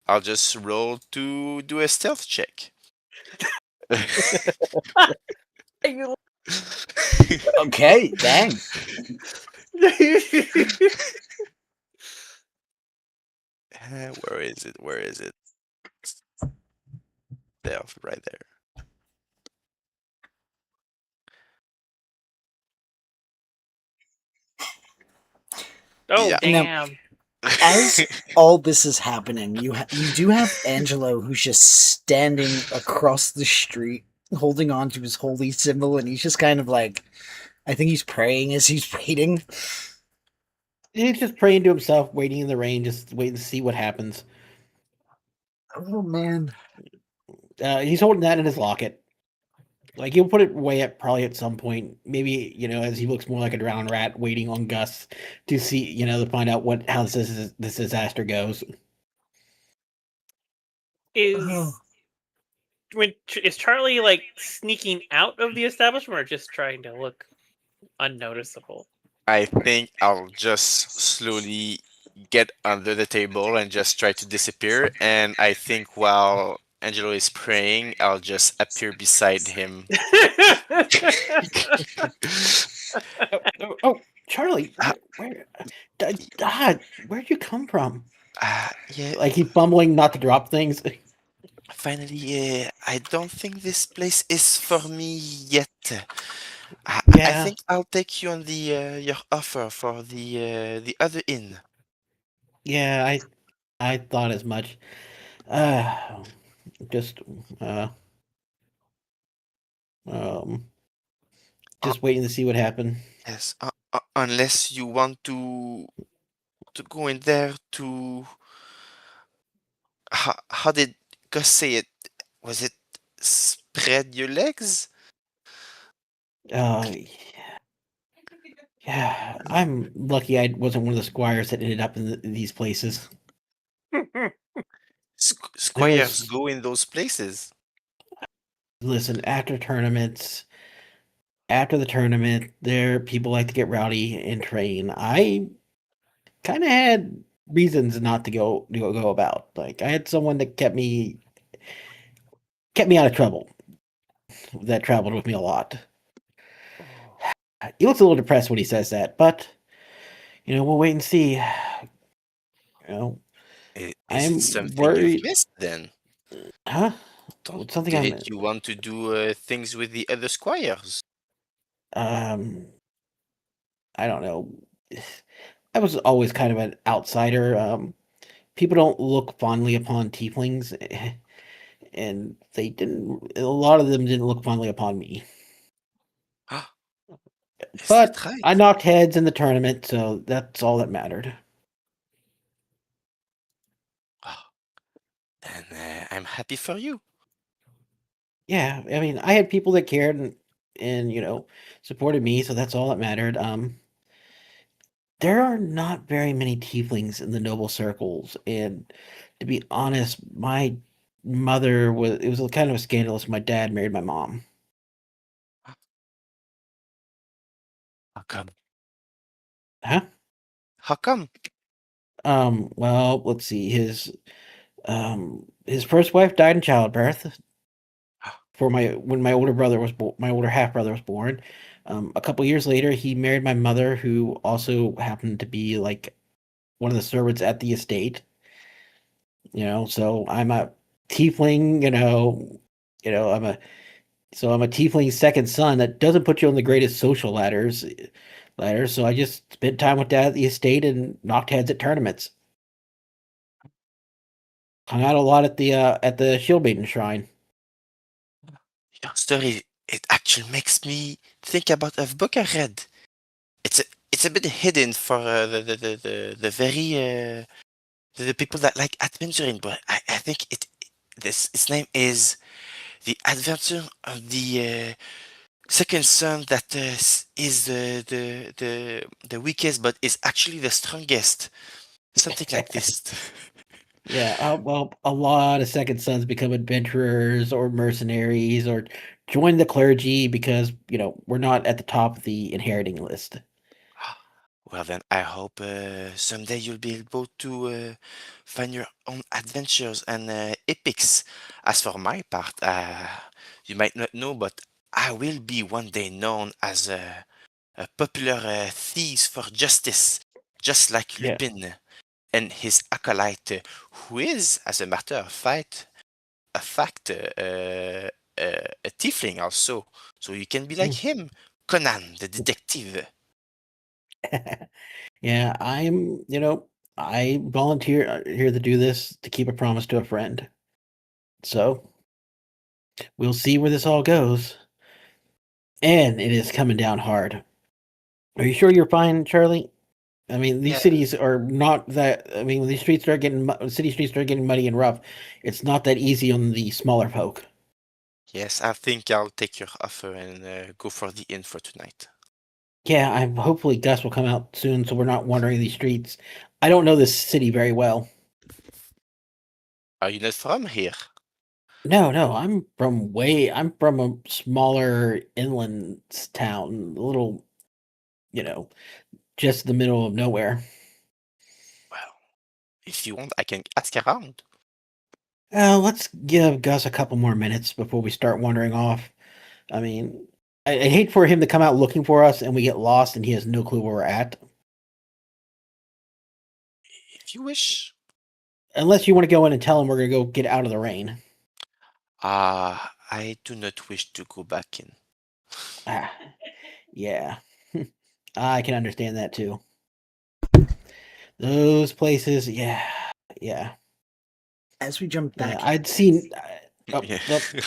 I'll just roll to do a stealth check. Okay, dang. Where is it? Where is it? Stealth, right there. Oh Yeah. damn. As all this is happening, you do have Angelo who's just standing across the street, holding on to his holy symbol, and he's just kind of like, I think he's praying as he's waiting. He's just praying to himself, waiting in the rain, just waiting to see what happens. Oh man. He's holding that in his locket. Like he'll put it away at probably at some point, maybe as he looks more like a drowned rat, waiting on Gus to see, to find out how this disaster goes. Is is Charlie like sneaking out of the establishment or just trying to look unnoticeable? I think I'll just slowly get under the table and just try to disappear. And I think while Angelo is praying, I'll just appear beside him. Oh, Charlie, where'd you come from? Yeah, Like he's fumbling not to drop things. finally, I don't think this place is for me yet. I Yeah, think I'll take you on your offer for the other inn. yeah, I thought as much. Just um, Uh, just waiting to see what happened. yes, unless you want to go in there to. How did Gus say it? Was it spread your legs? Uh, yeah, I'm lucky I wasn't one of the squires that ended up in these places. Squires go in those places. Listen, after the tournament, there people like to get rowdy and train. I kind of had reasons not to go about. Like I had someone that kept me out of trouble. That traveled with me a lot. He looks a little depressed when he says that, but we'll wait and see. Is I'm it something worried. you've missed then? Huh? Something Didn't you want to do things with the other squires? I don't know. I was always kind of an outsider. People don't look fondly upon tieflings, and they didn't. A lot of them didn't look fondly upon me. Is But that right? I knocked heads in the tournament, so that's all that mattered. Then I'm happy for you. Yeah, I mean, I had people that cared and supported me, so that's all that mattered. There are not very many tieflings in the noble circles, and to be honest, my mother it was kind of scandalous. My dad married my mom. How come? Huh? How come? Well, let's see. His first wife died in childbirth. When my older brother was my older half brother was born. A couple years later, he married my mother, who also happened to be like one of the servants at the estate. So I'm a tiefling. I'm a tiefling second son. That doesn't put you on the greatest social ladders. ladders, so I just spent time with Dad at the estate and knocked heads at tournaments. Hung out a lot at the Shield Maiden Shrine. Your story, it actually makes me think about a book I read. It's a bit hidden for the very the people that like adventuring, but I think its name is The Adventure of the Second Son that is the weakest, but is actually the strongest. Something like this. Yeah, well, a lot of second sons become adventurers or mercenaries or join the clergy because, we're not at the top of the inheriting list. Well then, I hope someday you'll be able to find your own adventures and epics. As for my part, you might not know, but I will be one day known as a popular thief for justice, just like Yeah. Lupin and his acolyte, who is, as a matter of fact, a tiefling also. So you can be like him, Conan the detective. Yeah, I volunteer here to do this to keep a promise to a friend. So, we'll see where this all goes. And it is coming down hard. Are you sure you're fine, Charlie? I mean, these Yeah. cities are not that. I mean, when these streets start getting city streets start getting muddy and rough, it's not that easy on the smaller folk. Yes, I think I'll take your offer and go for the inn for tonight. Yeah, I'm hopefully Gus will come out soon, so we're not wandering these streets. I don't know this city very well. Are you not from here? No, I'm from a smaller inland town, a little, just the middle of nowhere. Well, if you want, I can ask around. Let's give Gus a couple more minutes before we start wandering off. I mean, I hate for him to come out looking for us and we get lost and he has no clue where we're at. If you wish. Unless you want to go in and tell him we're going to go get out of the rain. I do not wish to go back in. Ah, yeah. I can understand that too. Those places, yeah. As we jump back, I'd seen. Yeah.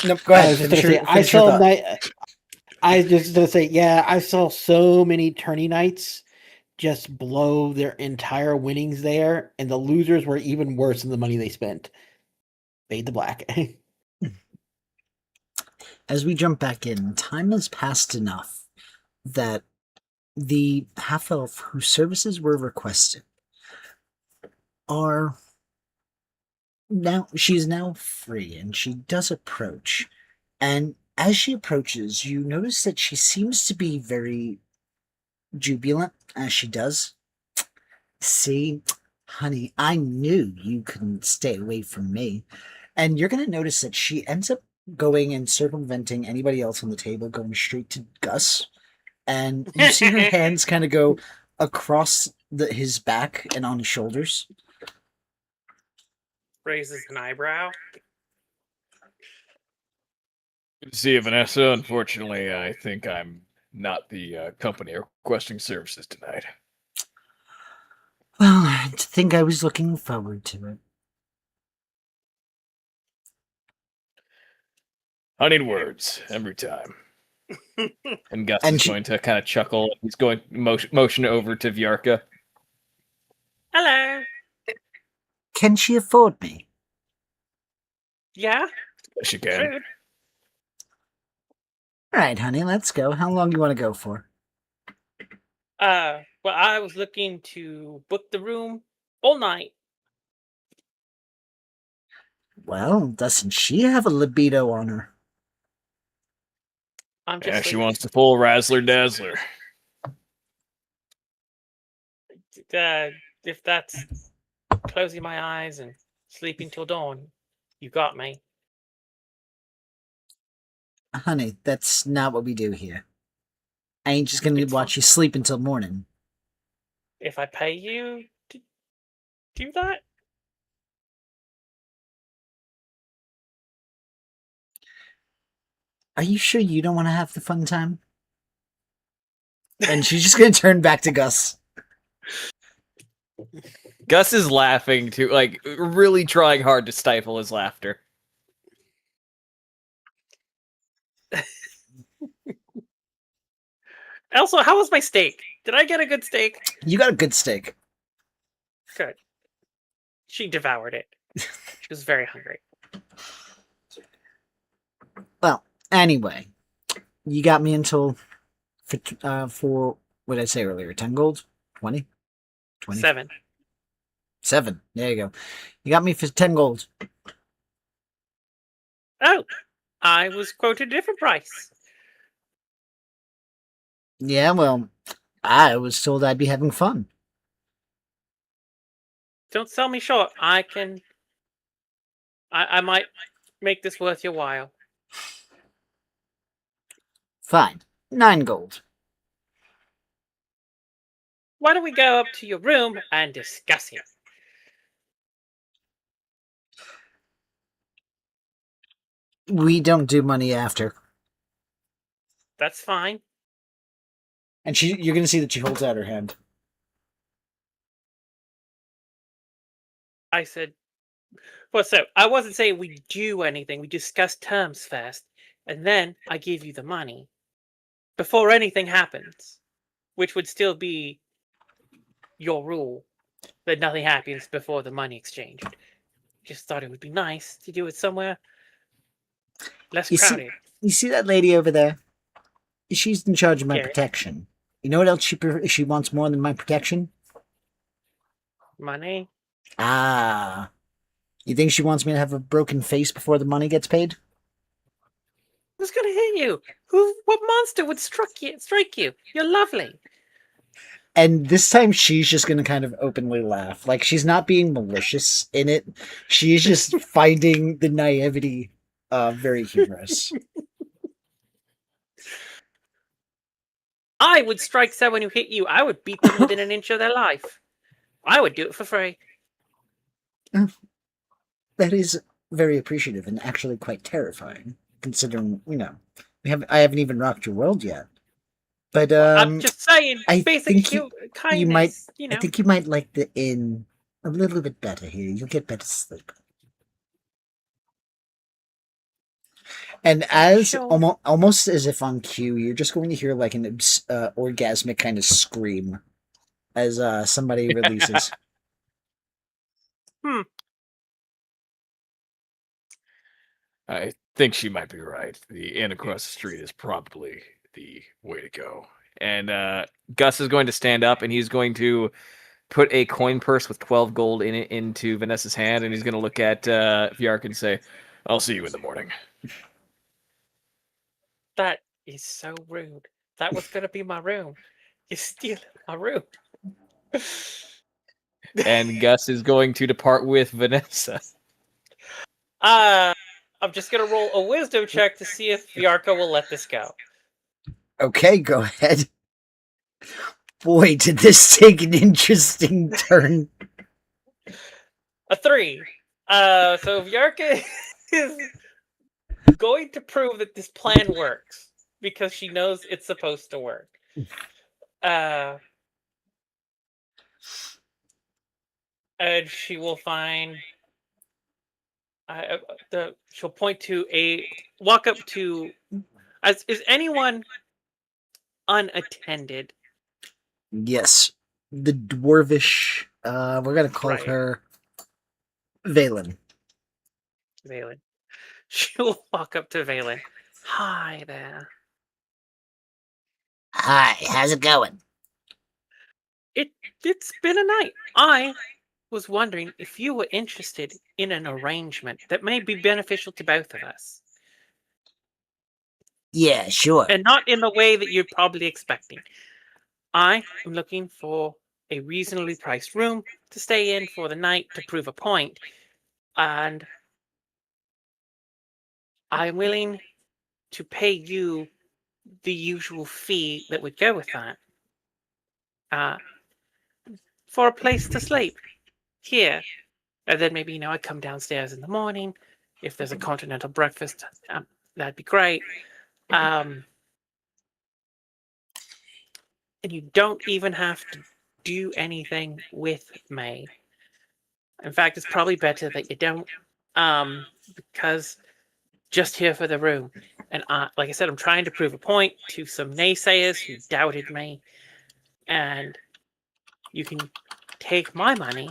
Nope, go I ahead. was just gonna say, I finish your saw thought. I was just gonna say, yeah, I saw so many tourney knights just blow their entire winnings there, and the losers were even worse than the money they spent. Fade to black. As we jump back in, time has passed enough that the half elf whose services were requested are she's now free, and she does approach. And as she approaches, you notice that she seems to be very jubilant as she does. See, honey, I knew you couldn't stay away from me. And you're going to notice that she ends up going and circumventing anybody else on the table, going straight to Gus. And you see her hands kind of go across his back and on his shoulders. Raises an eyebrow. Good to see you, Vanessa. Unfortunately, I think I'm not the company requesting services tonight. Well, I think I was looking forward to it. I need words every time. And Gus And is she- going to kind of chuckle. He's going motion over to Vyarka. Hello. Can she afford me? Yeah. Yes, you can. Rude. All right, honey, let's go. How long do you want to go for? Well, I was looking to book the room all night. Well, doesn't she have a libido on her? I'm just Yeah, she like, wants to pull Razzler Dazzler. if that's closing my eyes and sleeping till dawn, you got me. Honey, that's not what we do here. I ain't just gonna It's watch you sleep until morning. If I pay you to do that, Are you sure you don't want to have the fun time? And she's just gonna turn back to Gus. Gus is laughing too, like really trying hard to stifle his laughter. Also, how was my steak? Did I get a good steak? You got a good steak. Good. She devoured it. She was very hungry. Well, anyway, you got me until for what did I say earlier? 10 gold? 20? 20? 7. 7. There you go. You got me for 10 gold. Oh, I was quoted a different price. Yeah, well, I was told I'd be having fun. Don't sell me short. I might make this worth your while. Fine. 9 gold. Why don't we go up to your room and discuss it? We don't do money after. That's fine. And you're gonna see that she holds out her hand. I said, well, so I wasn't saying we do anything. We discuss terms first, and then I give you the money before anything happens, which would still be your rule that nothing happens before the money exchange. Just thought it would be nice to do it somewhere less crowded. You see that lady over there? She's in charge of my Yeah. protection. You know what else she wants more than my protection? Money? Ah. You think she wants me to have a broken face before the money gets paid? Who's gonna hit you? What monster would strike you? You're lovely. And this time she's just going to kind of openly laugh. Like, she's not being malicious in it. She's just finding the naivety very humorous. I would strike someone who hit you. I would beat them within an inch of their life. I would do it for free. That is very appreciative and actually quite terrifying, considering, I haven't even rocked your world yet. But I'm just saying, I basic think kindness. I think you might like the inn a little bit better here. You'll get better sleep. And as Sure. almost as if on cue, you're just going to hear like an orgasmic kind of scream as somebody releases. I think she might be right. The inn across the street is probably the way to go. And Gus is going to stand up and he's going to put a coin purse with 12 gold in it into Vanessa's hand, and he's going to look at Vyark and say, I'll see you in the morning. That is so rude. That was gonna be my room. You're stealing my room. and Gus is going to depart with Vanessa. I'm just gonna roll a wisdom check to see if Vyarka will let this go. Okay, go ahead. Boy, did this take an interesting turn. A 3. So Vyarka is going to prove that this plan works because she knows it's supposed to work. And she will find. She'll point to walk up to. Is anyone unattended? Yes, the dwarvish. We're gonna call Right. her Valen. Valen. She'll walk up to Valen. Hi there. Hi, how's it going? It's been a night. I was wondering if you were interested in an arrangement that may be beneficial to both of us. Yeah, sure. And not in the way that you're probably expecting. I am looking for a reasonably priced room to stay in for the night to prove a point. And I'm willing to pay you the usual fee that would go with that. For a place to sleep here. And then maybe, I come downstairs in the morning. If there's a continental breakfast, that'd be great. and you don't even have to do anything with me. In fact, it's probably better that you don't, because just here for the room. And like I said, I'm trying to prove a point to some naysayers who doubted me. And you can take my money,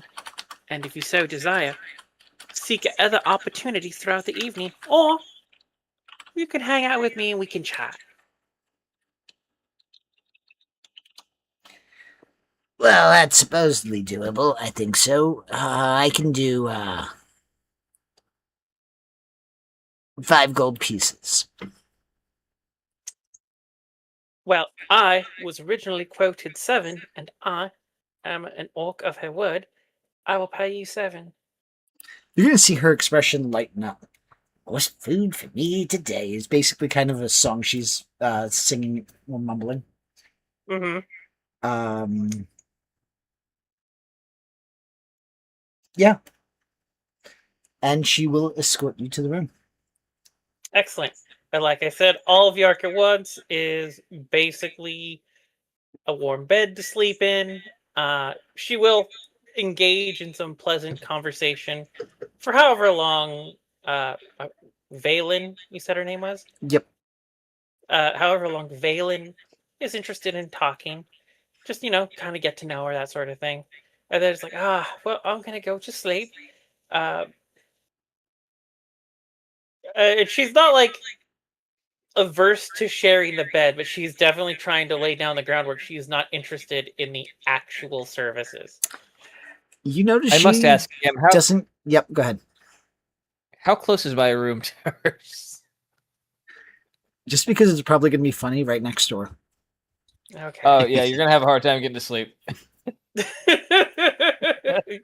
and if you so desire, seek other opportunities throughout the evening, or you can hang out with me and we can chat. Well, that's supposedly doable. I think so. I can do 5 gold pieces. Well, I was originally quoted 7, and I am an orc of her word. I will pay you 7. You're gonna see her expression lighten up. What's food for me today is basically kind of a song she's singing or mumbling. Mm-hmm. Yeah. And she will escort you to the room. Excellent. But like I said, all of Yark at once is basically a warm bed to sleep in. She will engage in some pleasant conversation for however long Valen, you said her name was? Yep. However long Valen is interested in talking. Just, kind of get to know her, that sort of thing. And then it's like, well, I'm going to go to sleep. And she's not like averse to sharing the bed, but she's definitely trying to lay down the groundwork. She's not interested in the actual services. You notice I she must ask him doesn't. Yep, go ahead. how close is my room to hers? Just because it's probably going to be funny right next door. Okay. Oh yeah, you're gonna have a hard time getting to sleep.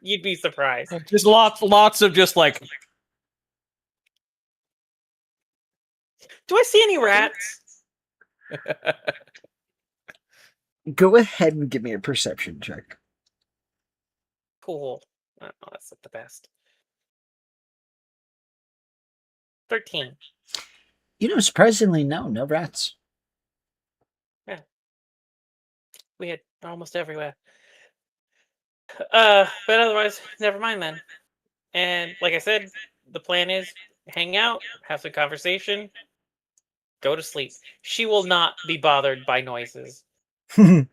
You'd be surprised. Just lots of just like. Do I see any rats? Go ahead and give me a perception check. Cool. Oh, that's not the best. 13. Surprisingly, no rats. We had almost everywhere. But otherwise, never mind then. And like I said, the plan is hang out, have some conversation, go to sleep. She will not be bothered by noises. Those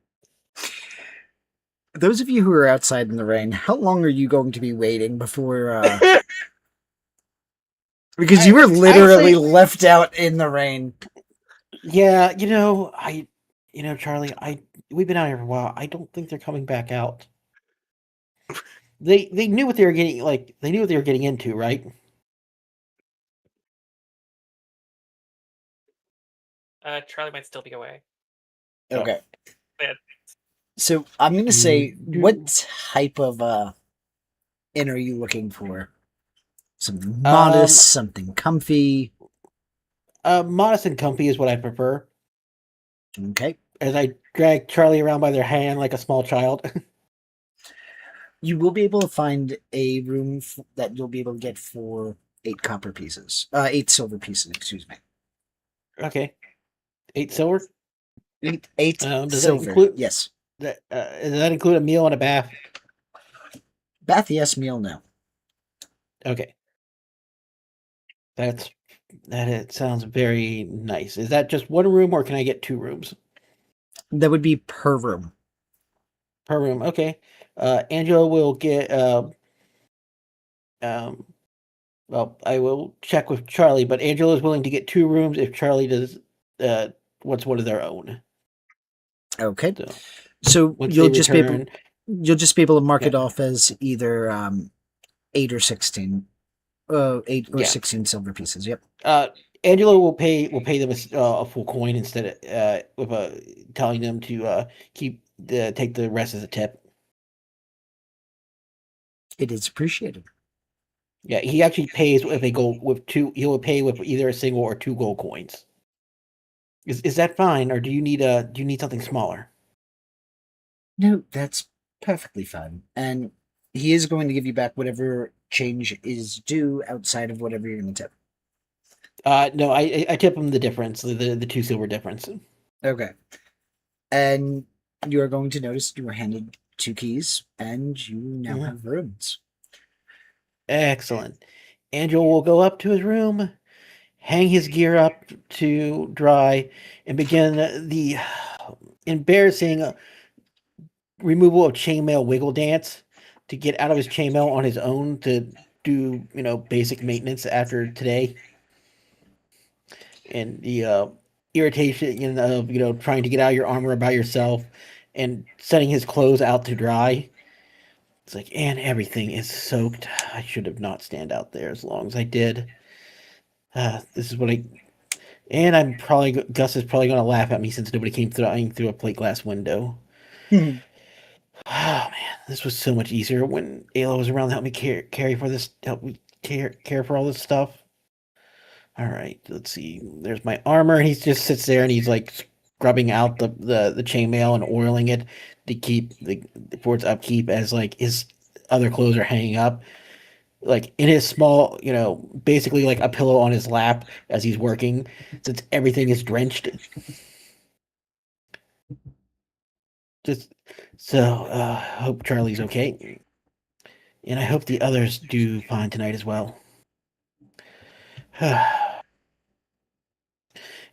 of you who are outside in the rain, how long are you going to be waiting before... Because you were literally left out in the rain. Yeah, Charlie, we've been out here for a while. I don't think they're coming back out. They knew what they were getting they knew what they were getting into, right? Charlie might still be away. Okay. Yeah. So I'm going to say, what type of inn are you looking for? Something modest, something comfy? Modest and comfy is what I prefer. Okay. As I drag Charlie around by their hand like a small child. You will be able to find a room that you'll be able to get for 8 copper pieces. 8 silver pieces, excuse me. Okay. 8 silver? 8 does silver, that include, yes. Does that include a meal and a bath? Bath, yes. Meal, no. Okay. It sounds very nice. Is that just one room or can I get 2 rooms? That would be per room. Per room, okay. Angela will get well, I will check with Charlie, but Angela is willing to get 2 rooms if Charlie does wants one of their own. Okay. So you'll just be able to mark it off as either 8 or 16. 8 or 16 silver pieces. Yep. Angela will pay them a full coin instead of telling them to take the rest as a tip. It is appreciated. Yeah, he actually pays if they go with 2. He will pay with either a single or 2 gold coins. Is that fine, or do you need something smaller? No, that's perfectly fine. And he is going to give you back whatever change is due outside of whatever you're going to tip. No, I tip him the difference, the 2 silver difference. Okay. And you are going to notice you were handed 2 keys, and you now Mhm. have rooms. Excellent. Angel will go up to his room, hang his gear up to dry, and begin the embarrassing removal of chainmail wiggle dance to get out of his chainmail on his own to do, basic maintenance after today. And the irritation of, trying to get out of your armor by yourself and setting his clothes out to dry. It's like, and everything is soaked. I should have not stand out there as long as I did. This is what I. And Gus is probably going to laugh at me since nobody came through a plate glass window. Oh man, this was so much easier when Ayla was around to help me help me care for all this stuff. All right, let's see. There's my armor, and he just sits there and he's like scrubbing out the chainmail and oiling it to keep for its upkeep as like his other clothes are hanging up, like in his small, basically like a pillow on his lap as he's working, since everything is drenched. Just so, hope Charlie's okay, and I hope the others do fine tonight as well.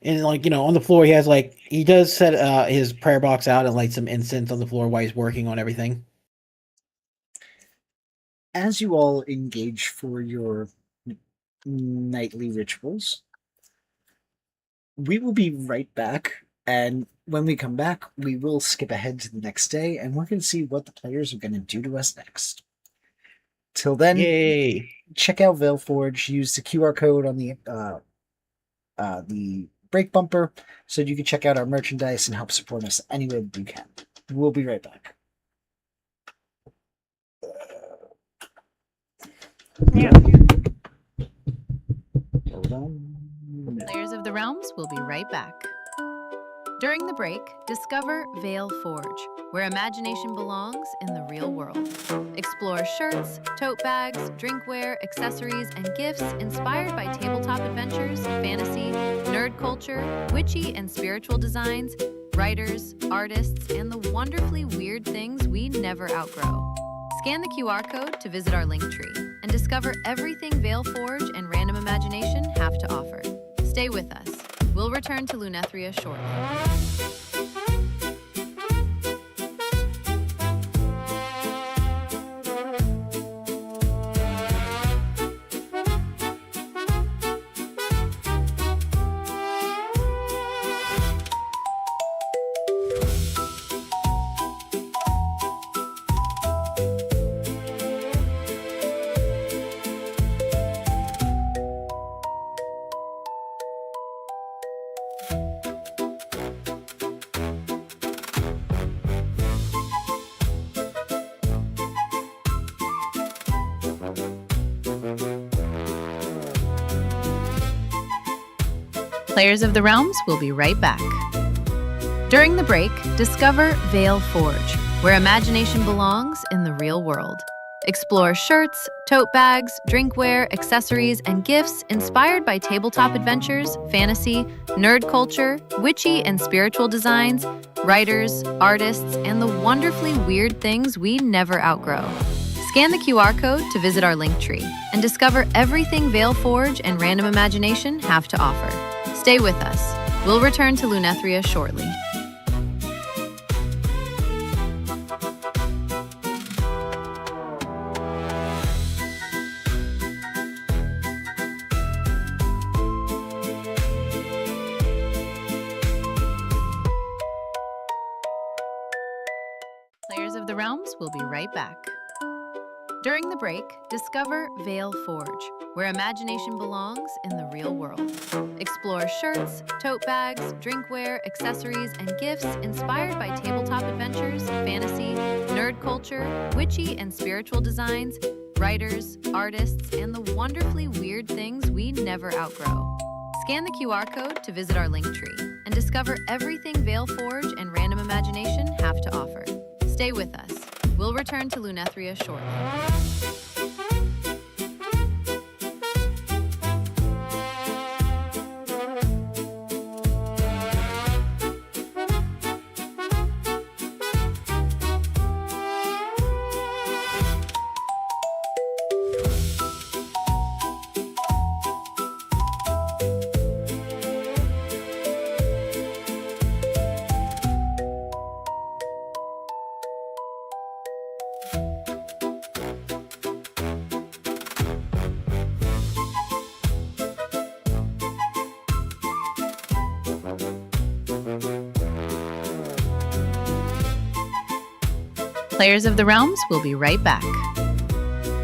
And like, on the floor he does set his prayer box out and light some incense on the floor while he's working on everything. As you all engage for your nightly rituals, we will be right back. And when we come back, we will skip ahead to the next day, and we're going to see what the players are going to do to us next. Till then, Yay! check out Veilforge. Use the QR code on the break bumper so you can check out our merchandise and help support us any way that you can. We'll be right back. Hold on. Players of the Realms will be right back. During the break, discover Veil Forge, where imagination belongs in the real world. Explore shirts, tote bags, drinkware, accessories, and gifts inspired by tabletop adventures, fantasy, nerd culture, witchy and spiritual designs, writers, artists, and the wonderfully weird things we never outgrow. Scan the QR code to visit our link tree and discover everything Veil Forge and Random Imagination have to offer. Stay with us. We'll return to Lunethria shortly. Players of the Realms will be right back. During the break, discover Veil Forge, where imagination belongs in the real world. Explore shirts, tote bags, drinkware, accessories, and gifts inspired by tabletop adventures, fantasy, nerd culture, witchy and spiritual designs, writers, artists, and the wonderfully weird things we never outgrow. Scan the QR code to visit our link tree and discover everything Veil Forge and Random Imagination have to offer. Stay with us. We'll return to Lunethria shortly. Players of the Realms will be right back. During the break, discover Veil Forge, where imagination belongs in the real world. Explore shirts, tote bags, drinkware, accessories, and gifts inspired by tabletop adventures, fantasy, nerd culture, witchy and spiritual designs, writers, artists, and the wonderfully weird things we never outgrow. Scan the QR code to visit our link tree and discover everything Veil Forge and Random Imagination have to offer. Stay with us. We'll return to Lunethria shortly. Players of the Realms will be right back.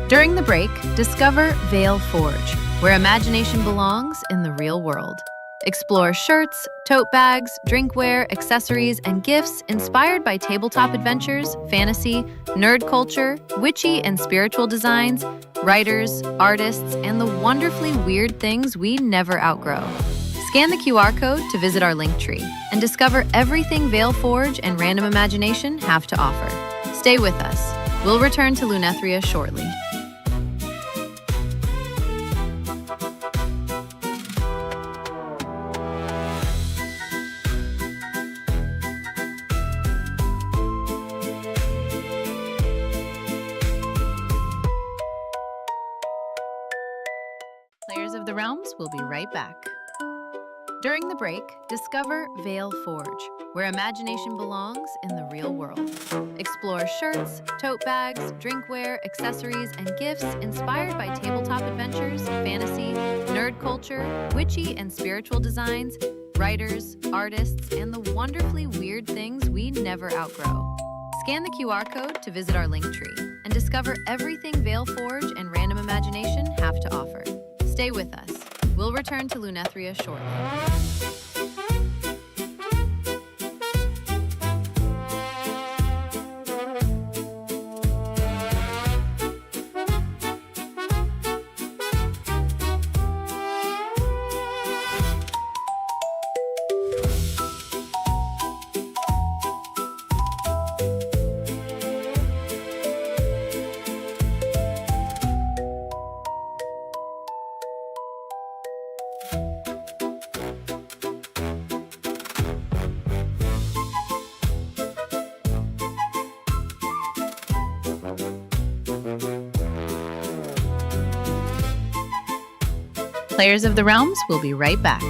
During the break, discover Vale Forge, where imagination belongs in the real world. Explore shirts, tote bags, drinkware, accessories, and gifts inspired by tabletop adventures, fantasy, nerd culture, witchy and spiritual designs, writers, artists, and the wonderfully weird things we never outgrow. Scan the QR code to visit our Linktree and discover everything Vale Forge and Random Imagination have to offer. Stay with us. We'll return to Lunethria shortly. Players of the Realms will be right back. During the break, discover Vale Forge, where imagination belongs in the real world. Explore shirts, tote bags, drinkware, accessories, and gifts inspired by tabletop adventures, fantasy, nerd culture, witchy and spiritual designs, writers, artists, and the wonderfully weird things we never outgrow. Scan the QR code to visit our Linktree and discover everything Vale Forge and Random Imagination have to offer. Stay with us. We'll return to Lunethria shortly. Players of the Realms will be right back.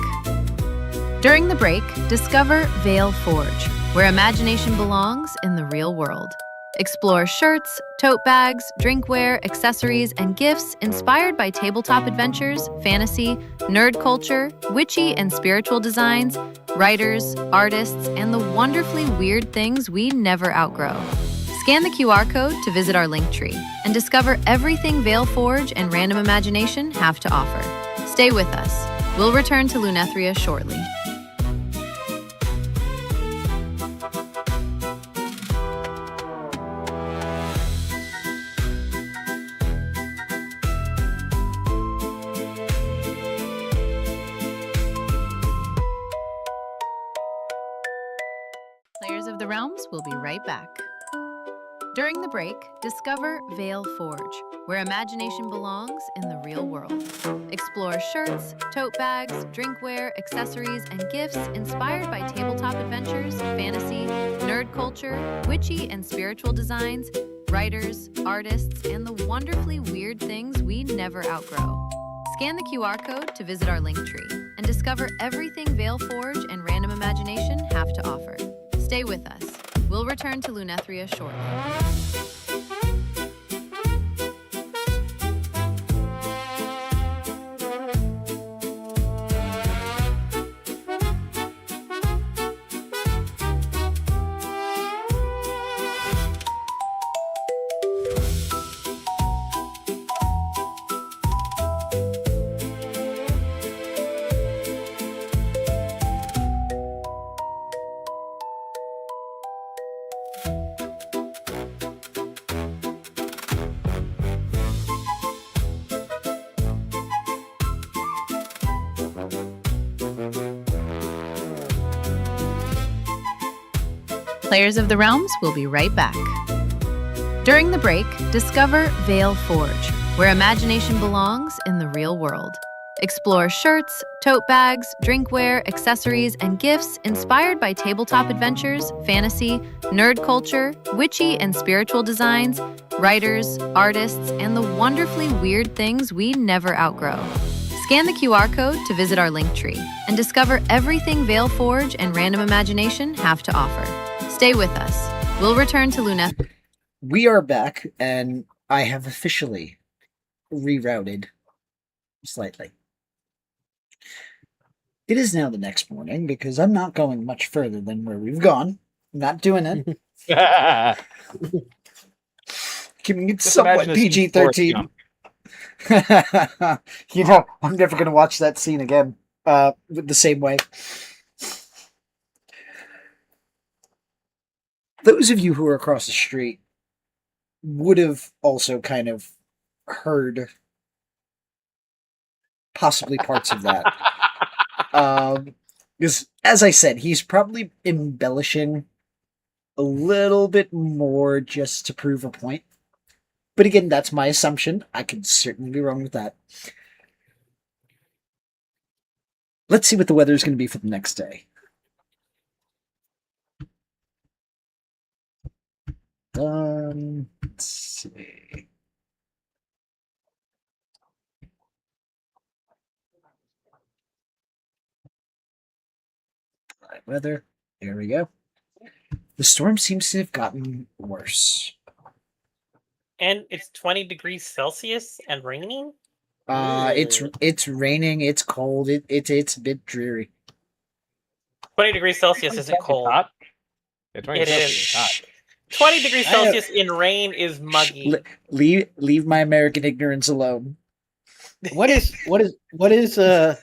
During the break, discover Vale Forge, where imagination belongs in the real world. Explore shirts, tote bags, drinkware, accessories, and gifts inspired by tabletop adventures, fantasy, nerd culture, witchy and spiritual designs, writers, artists, and the wonderfully weird things we never outgrow. Scan the QR code to visit our Linktree and discover everything Vale Forge and Random Imagination have to offer. Stay with us. We'll return to Lunethria shortly. Players of the Realms will be right back. During the break, discover Vale Forge, where imagination belongs in the real world. Explore shirts, tote bags, drinkware, accessories, and gifts inspired by tabletop adventures, fantasy, nerd culture, witchy and spiritual designs, writers, artists, and the wonderfully weird things we never outgrow. Scan the QR code to visit our Linktree and discover everything Vale Forge and Random Imagination have to offer. Stay with us. We'll return to Lunethria shortly. Players of the Realms will be right back. During the break, discover Vale Forge, where imagination belongs in the real world. Explore shirts, tote bags, drinkware, accessories, and gifts inspired by tabletop adventures, fantasy, nerd culture, witchy and spiritual designs, writers, artists, and the wonderfully weird things we never outgrow. Scan the QR code to visit our Linktree and discover everything Vale Forge and Random Imagination have to offer. Stay with us. We'll return to Lunethria. We are back, and I have officially rerouted slightly. It is now the next morning because I'm not going much further than where we've gone. I'm not doing it. Keeping it Just somewhat imagine a scene from Forrest PG-13. Gump. I'm never going to watch that scene again the same way. Those of you who are across the street would have also kind of heard possibly parts of that. Because, as I said, he's probably embellishing a little bit more just to prove a point. But again, that's my assumption. I could certainly be wrong with that. Let's see what the weather is going to be for the next day. Let's see. Right, weather. There we go. The storm seems to have gotten worse. And it's 20 degrees Celsius and raining? It's raining. It's cold. It's a bit dreary. 20 degrees Celsius isn't cold. Hot. Yeah, 20 It Celsius is. hot. 20 degrees I know. Celsius in rain is muggy. Leave my American ignorance alone. What is 16. what is that?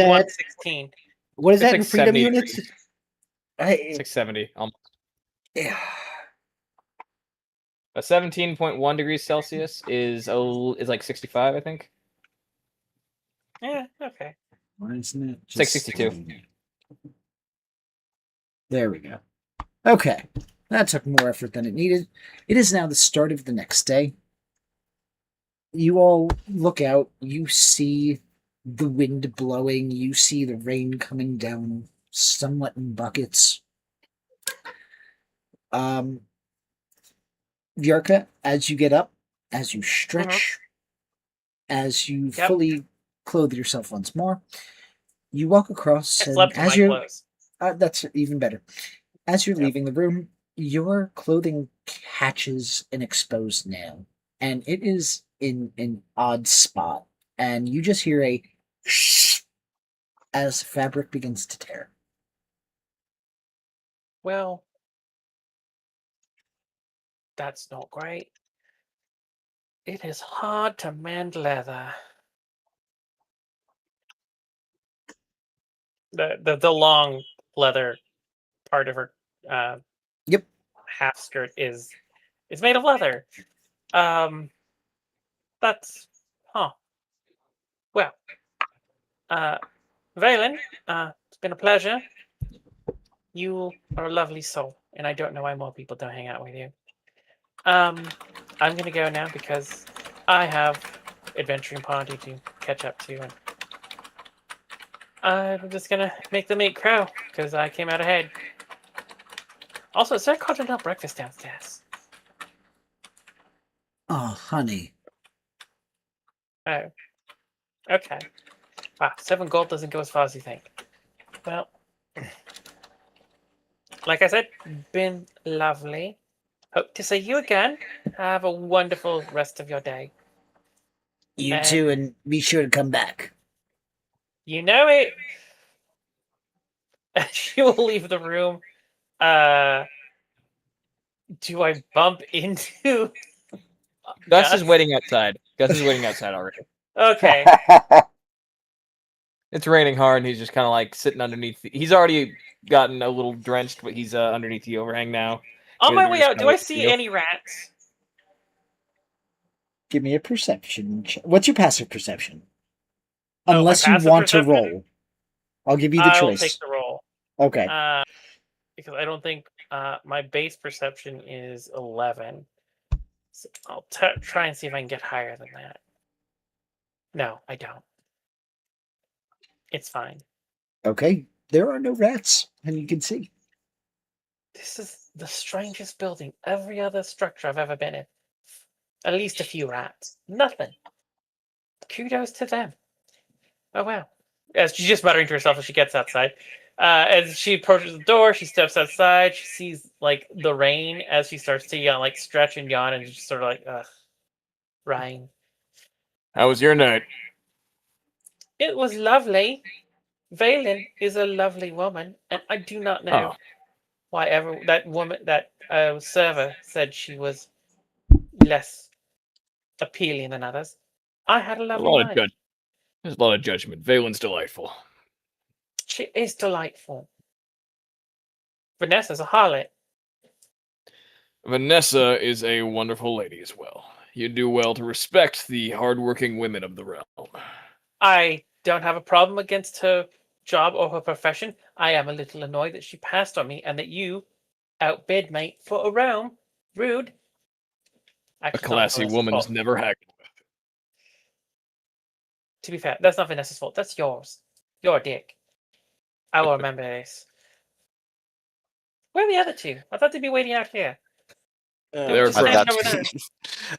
116. What is It's that like in freedom 70 units? degrees. I, It's like 70. yeah. A 17.1 degrees Celsius is like 65, I think. Yeah, okay. Why isn't it? It's like 62. There we go. Okay. That took more effort than it needed. It is now the start of the next day. You all look out. You see the wind blowing. You see the rain coming down somewhat in buckets. Vyarka, as you get up, as you stretch, as you Yep. fully clothe yourself once more, you walk across, I and slept in as my you're clothes. that's even better. As you're Yep. leaving the room, your clothing catches an exposed nail, and it is in an odd spot, and you just hear a as fabric begins to tear. Well, that's not great. It is hard to mend leather. The long leather part of her Yep. half skirt is made of leather. That's well. Valen, it's been a pleasure. You are a lovely soul, and I don't know why more people don't hang out with you. I'm gonna go now because I have adventuring party to catch up to, and I'm just gonna make them eat crow because I came out ahead. Also, is there a continental breakfast downstairs? Oh, honey. Oh, okay. Wow, 7 gold doesn't go as far as you think. Well, like I said, been lovely. Hope to see you again. Have a wonderful rest of your day. You And- too, and be sure to come back. You know it. She will leave the room. Do I bump into? Gus is waiting outside. Gus is waiting outside already. Okay. It's raining hard, and he's just kind of like sitting underneath. He's already gotten a little drenched, but he's underneath the overhang now. On my They're way just out, kinda do I waiting for see you. any rats? Give me a perception check. What's your passive perception? Oh, my Unless you passive want to perception? roll. I'll give you the I'll choice. take the roll. Okay. Because I don't think my base perception is 11. So I'll try and see if I can get higher than that. No, I don't. It's fine. Okay. There are no rats, and you can see. This is the strangest building. Every other structure I've ever been in. At least a few rats. Nothing. Kudos to them. Oh, wow. As she's just muttering to herself as she gets outside. As she approaches the door, she steps outside. She sees, like, the rain as she starts to yawn, like, stretch and yawn, and just sort of like, ugh. Rain. How was your night? It was lovely. Valen is a lovely woman, and I do not know Oh. why ever that woman, that server, said she was less appealing than others. I had a A lovely lot of night. There's a lot of judgment. Valen's delightful. She is delightful. Vanessa's a harlot. Vanessa is a wonderful lady as well. You do well to respect the hardworking women of the realm. I don't have a problem against her job or her profession. I am a little annoyed that she passed on me and that you outbid me for a realm. Rude. A Actually, it's not classy Vanessa's woman is fault. never haggled with. To be fair, that's not Vanessa's fault. That's yours. You're a dick. I will remember this. Where are the other two? I thought they'd be waiting out here. They were They're just At standing that, over there.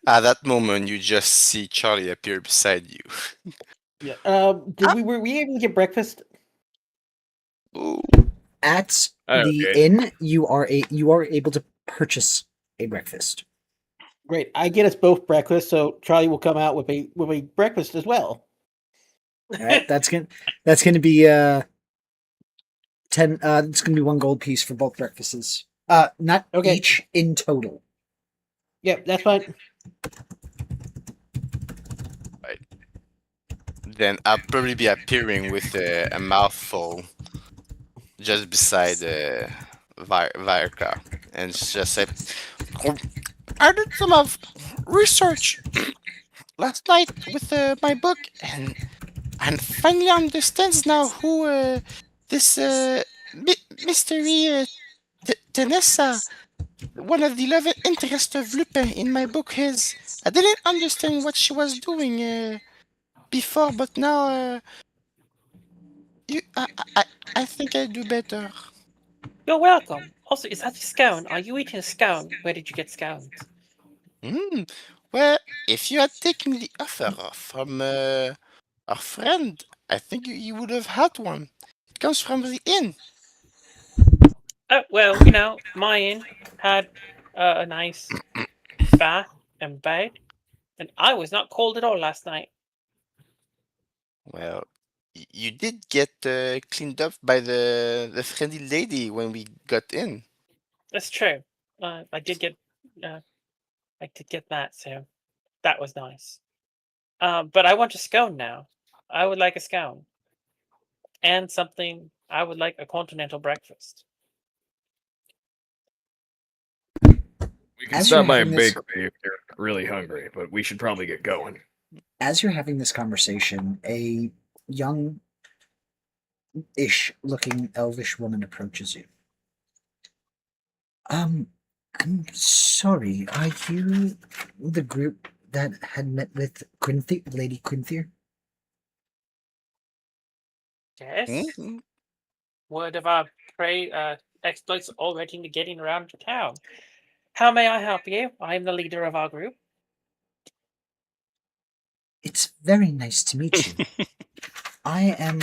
at that moment, you just see Charlie appear beside you. Yeah. Were we able to get breakfast? Ooh. At the Okay. inn, you are able to purchase a breakfast. Great. I get us both breakfast, so Charlie will come out with a breakfast as well. All right, that's gonna be 10. It's gonna be 1 gold piece for both breakfasts. Not Okay. each, in total. Yep, that's fine. Then I'll probably be appearing with a mouthful just beside Varka, and just say, "Oh, I did some of research last night with my book, and finally understands now who this mystery Tenessa, one of the love interest of Lupin in my book is. I didn't understand what she was doing before, but now you, I think I do better." You're welcome. Also, is that a scone? Are you eating a scone? Where did you get scones? Well, if you had taken the offer from our friend, I think you would have had one. It comes from the inn. Oh, well, my inn had a nice bath and bed, and I was not cold at all last night. Well, you did get cleaned up by the friendly lady when we got in. That's true. I did get that, so that was nice. But I want a scone now. I would like a scone and something. I would like a continental breakfast. We can As stop you're by a having this- bakery if you're really hungry, but we should probably get going. As you're having this conversation, a young-ish looking elvish woman approaches you. I'm sorry. Are you the group that had met with Lady Quinthier? Yes. Mhm. Word of our exploits already getting around to town. How may I help you? I am the leader of our group. It's very nice to meet you. I am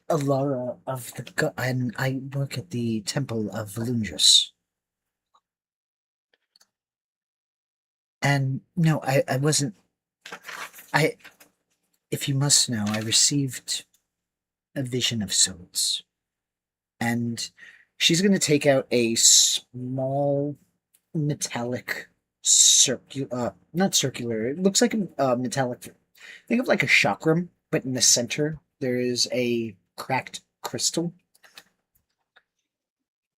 Alara of and I work at the Temple of Volundrus. And no, I wasn't. If you must know, I received a vision of sorts. And she's going to take out a small metallic not circular, it looks like a metallic, think of like a chakram, but in the center there is a cracked crystal.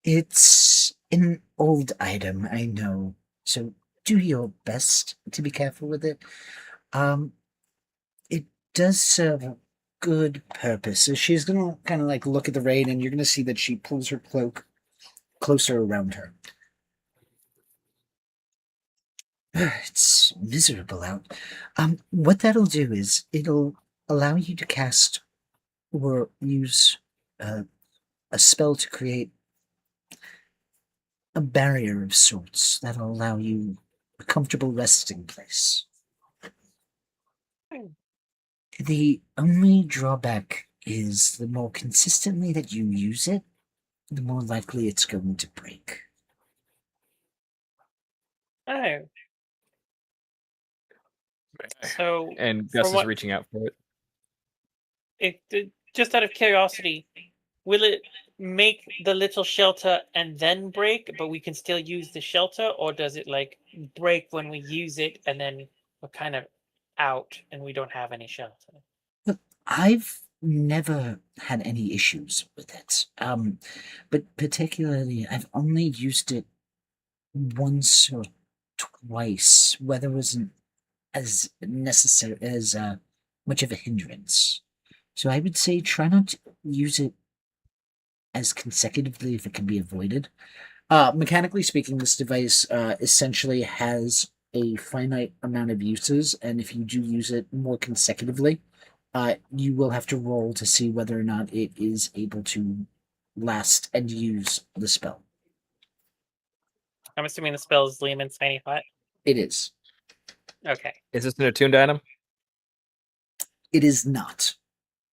It's an old item, I know, so do your best to be careful with it. It does serve a good purpose. So she's gonna kind of like look at the rain, and you're gonna see that she pulls her cloak closer around her. It's miserable out. What that'll do is it'll allow you to cast or use a spell to create a barrier of sorts that'll allow you a comfortable resting place. The only drawback is the more consistently that you use it, the more likely it's going to break. Oh. So, And Gus from is what reaching out for it. just out of curiosity, will it make the little shelter and then break, but we can still use the shelter, or does it like break when we use it and then we're kind of out and we don't have any shelter? Look, I've never had any issues with it. But particularly, I've only used it once or twice, whether it wasn't as necessary as much of a hindrance. So I would say try not to use it as consecutively if it can be avoided. Mechanically speaking, this device essentially has a finite amount of uses, and if you do use it more consecutively, you will have to roll to see whether or not it is able to last and use the spell. I'm assuming the spell is Lehman's Tiny Hut. It is. Okay. Is this an attuned item? It is not.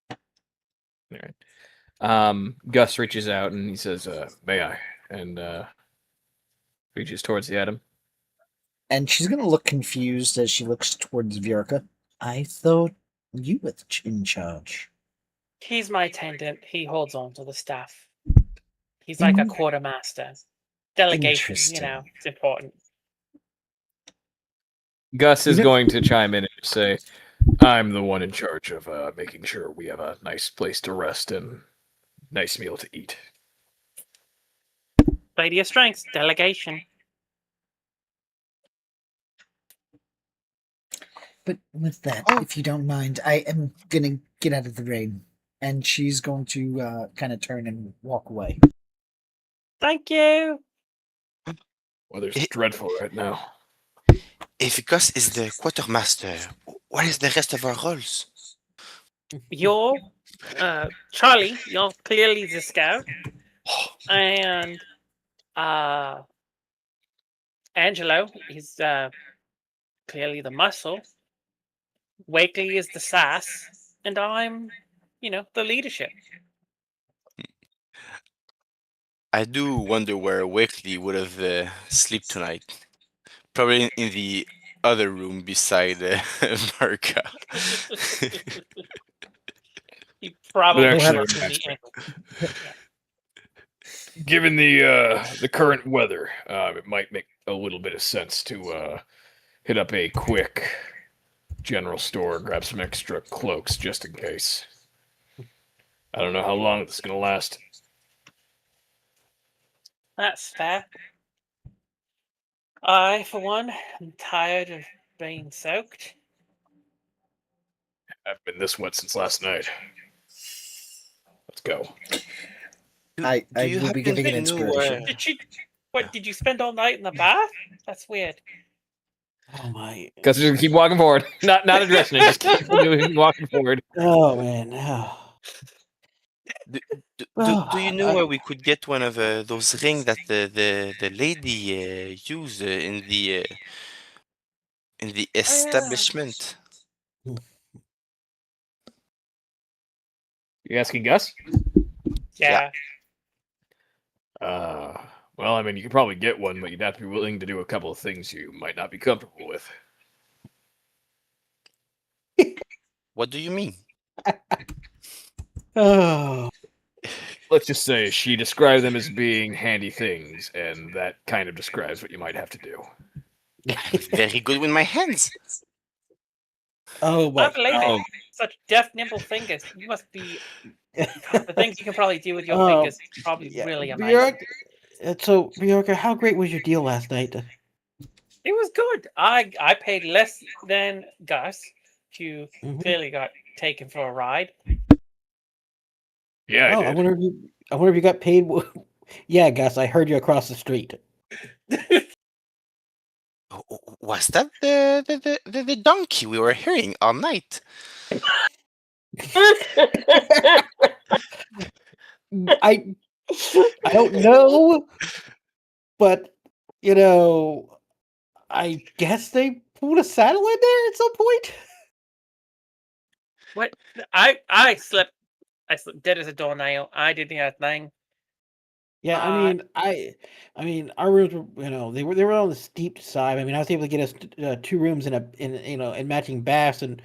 All right. Gus reaches out and he says, "May I?" and reaches towards the item. And she's going to look confused as she looks towards Viorka. I thought you were in charge. He's my attendant. He holds on to the staff. He's like a quartermaster. Delegation, Interesting. it's important. Gus is You know- going to chime in and say, I'm the one in charge of making sure we have a nice place to rest and nice meal to eat. Play to your strengths. Delegation. But with that, Oh. if you don't mind, I am going to get out of the rain. And she's going to kind of turn and walk away. Thank you. Weather's It- dreadful right now. If Gus is the quartermaster, what is the rest of our roles? You're Charlie. You're clearly the scout, and Angelo is clearly the muscle. Wakely is the sass, and I'm, the leadership. I do wonder where Wakely would have slept tonight. Probably in the other room beside Marka. He probably But actually, slept in the inn. Given the current weather, it might make a little bit of sense to hit up a quick general store, grab some extra cloaks just in case. I don't know how long this is going to last. That's fair. I, for one, am tired of being soaked. I've been this wet since last night. Let's go. I Do you will be happen giving an to know inspiration. Did you spend all night in the bath? That's weird. Oh my. Gus is gonna keep walking forward, not addressing it, just keep walking forward. Oh man. Oh. Do you know where we could get one of those rings that the lady used in the establishment? You asking Gus? Yeah. Well, I mean, you could probably get one, but you'd have to be willing to do a couple of things you might not be comfortable with. What do you mean? Oh. Let's just say she described them as being handy things, and that kind of describes what you might have to do. Very good with my hands. Oh my. I believe it. Such deft, nimble fingers. You must be. The things you can probably do with your Oh, fingers is probably yeah. really amazing. So, Bjorka, how great was your deal last night? It was good. I paid less than Gus, who clearly got taken for a ride. Yeah, I wonder if you got paid. Yeah, Gus, I heard you across the street. Was that the donkey we were hearing all night? I don't know, but I guess they put a saddle in there at some point. What? I slept dead as a doornail. I didn't have a thing. Yeah, I mean, our rooms were, they were on the steep side. I mean, I was able to get us 2 rooms in matching baths and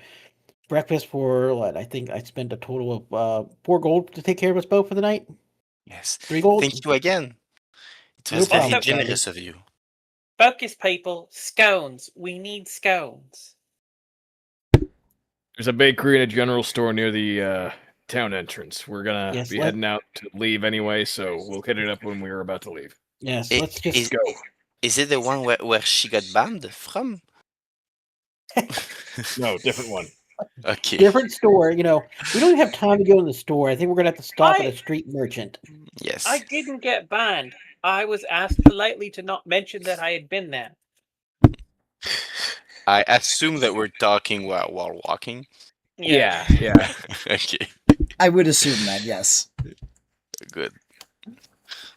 breakfast for what I think I spent a total of 4 gold to take care of us both for the night. Yes. 3 gold. Thank you again. It No was very problem, generous of you. Focus, people. Scones. We need scones. There's a bakery and a general store near the town entrance. We're gonna Yes, be let- heading out to leave anyway, so we'll hit it up when we're about to leave. Yes, I- let's just is, Go. is it the one where she got banned from? No, different one. Okay. different store. We don't even have time to go in the store. I think we're gonna have to stop at I- a street merchant. Yes. I didn't get banned. I was asked politely to not mention that I had been there. I assume that we're talking while walking. Yes. Yeah. Okay. I would assume that, yes. Good.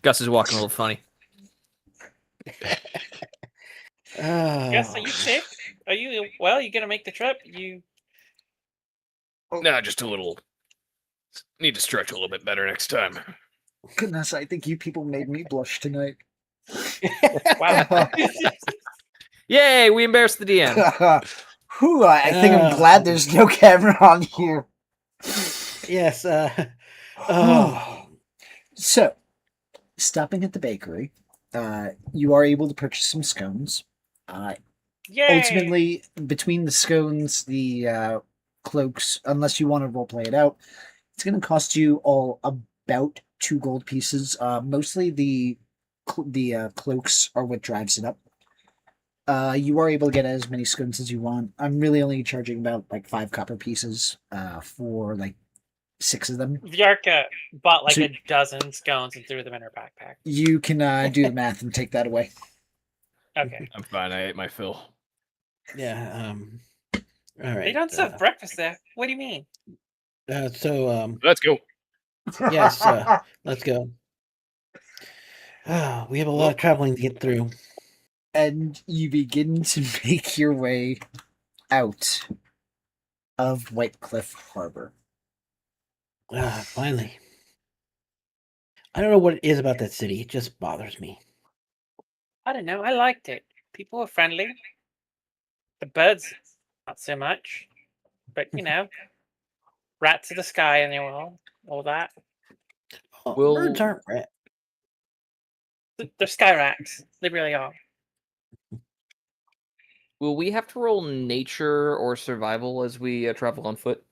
Gus is walking a little funny. Yes, are Oh, you sick? Are you well? You gonna make the trip? You Nah, just a little. Need to stretch a little bit better next time. Goodness, I think you people made me blush tonight. wow. Yay, we embarrassed the DM. Whew, I think I'm glad there's no camera on here. yes. Oh, So, stopping at the bakery, you are able to purchase some scones. Yay! Ultimately, between the scones, the cloaks, unless you want to roleplay it out, it's going to cost you all about 2 gold pieces. Mostly the cloaks are what drives it up. You are able to get as many scones as you want. I'm really only charging about like 5 copper pieces for like 6 of them. Vyarka bought like So- a dozen scones and threw them in her backpack. You can do the math and take that away. Okay. I'm fine. I ate my fill. yeah. All right. They don't serve breakfast there. What do you mean? So Let's go. yes. Let's go. We have a lot of traveling to get through. And you begin to make your way out of White Cliff Harbor. Finally. I don't know what it is about that city. It just bothers me. I don't know. I liked it. People were friendly. The birds, not so much. But rats of the sky and all that. Oh, Will- birds aren't rat. They're sky rats. They really are. Will we have to roll nature or survival as we travel on foot?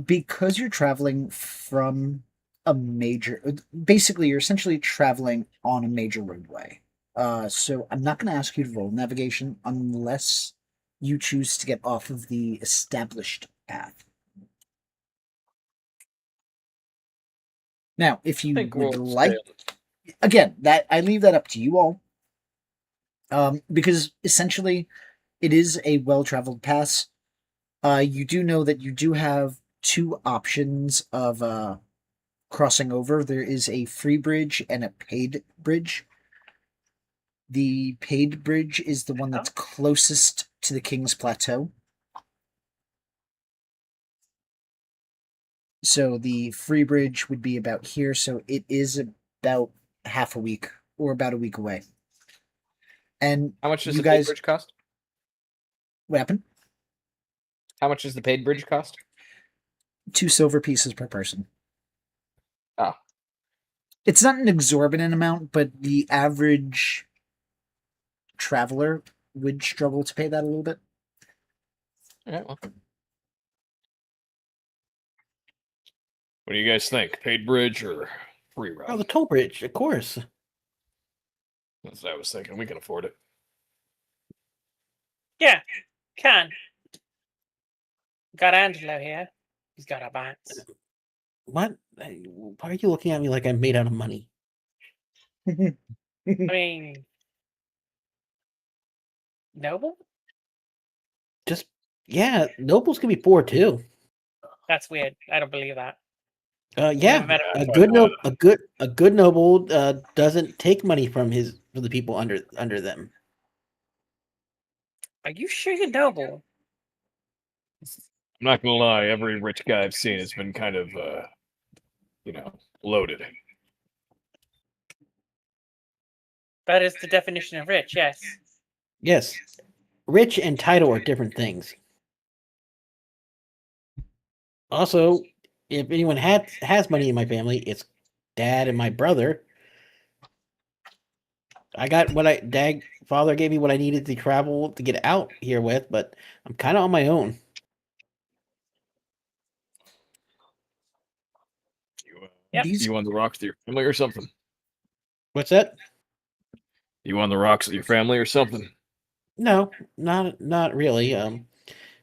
Because you're traveling from a major, basically, you're essentially traveling on a major roadway. So I'm not going to ask you to roll navigation unless you choose to get off of the established path. Now, if you would like, again, that I leave that up to you all. Because essentially, it is a well-traveled pass. You do know that you do have 2 options of crossing over. There is a free bridge and a paid bridge. The paid bridge is the one that's closest to the King's Plateau. So the free bridge would be about here, so it is about half a week or about a week away. And How much does you the paid guys, bridge cost? what happened? How much does the paid bridge cost? 2 silver pieces per person. Oh. It's not an exorbitant amount, but the average traveler would struggle to pay that a little bit. All right, well. What do you guys think? Paid bridge or free route? Oh, the toll bridge, of course. That's what I was thinking. We can afford it. Yeah, can. Got Angelo here. He's got our backs. What? Why are you looking at me like I'm made out of money? I mean, noble? Just yeah, nobles can be poor too. That's weird. I don't believe that. Yeah, Never met a good noble doesn't take money from the people under them. Are you sure you're noble? I'm not gonna lie. Every rich guy I've seen has been kind of, loaded. That is the definition of rich, yes. Yes, rich and title are different things. Also, if anyone has money in my family, it's dad and my brother. I got what father gave me what I needed to travel to get out here with, but I'm kind of on my own. Yep. These You on the rocks with your family or something? What's that? You on the rocks with your family or something? No, not really.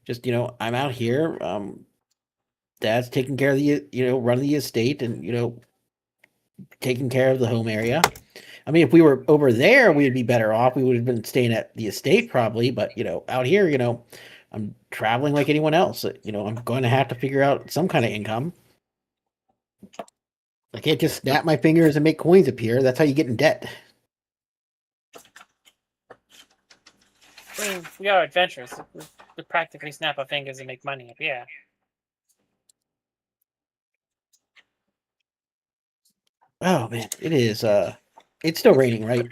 Just I'm out here. Dad's taking care of the running the estate and taking care of the home area. I mean, if we were over there, we'd be better off. We would have been staying at the estate probably, but out here, I'm traveling like anyone else. I'm going to have to figure out some kind of income. I can't just snap my fingers and make coins appear. That's how you get in debt. I mean, we are adventurous. We practically snap our fingers and make money. Yeah. Oh man, it is. It's still raining, right?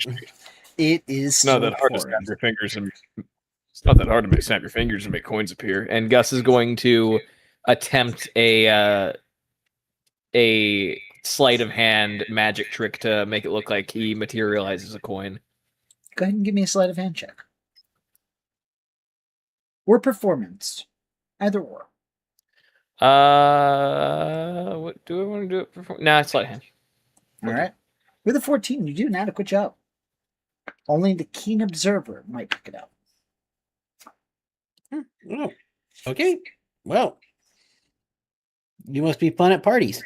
it is It's still not that hard to pouring. snap your fingers and it's not that hard to snap your fingers and make coins appear. And Gus is going to attempt a sleight of hand magic trick to make it look like he materializes a coin. Go ahead and give me a sleight of hand check. Or performance. Either or. What do I want to do it for? Nah, sleight of hand. All right. With a 14, you do an adequate job. Only the keen observer might pick it up. Oh, okay. Well, you must be fun at parties.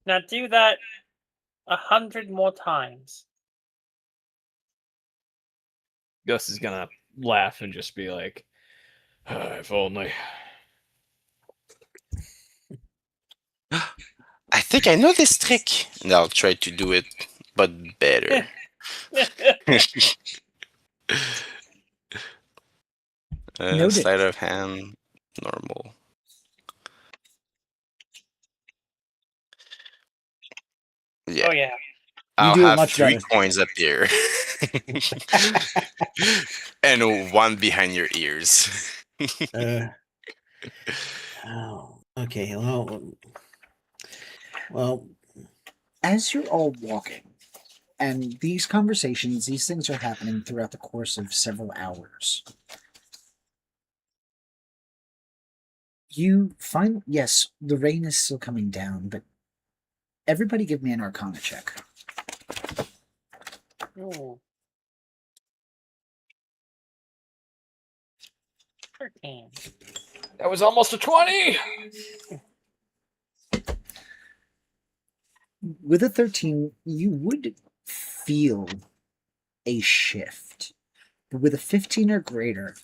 Now do that 100 more times. Gus is gonna laugh and just be like, if only. I think I know this trick, and I'll try to do it, but better. Noted. Sleight of hand, normal. Yeah, Oh yeah. I'll do it have much 3 better. coins up here, and 1 behind your ears. Oh, okay. Well, As you're all walking, and these conversations, these things are happening throughout the course of several hours, you find, yes, the rain is still coming down, but everybody give me an Arcana check. Ooh. 13. That was almost a 20. With a 13, you would feel a shift. But with a 15 or greater,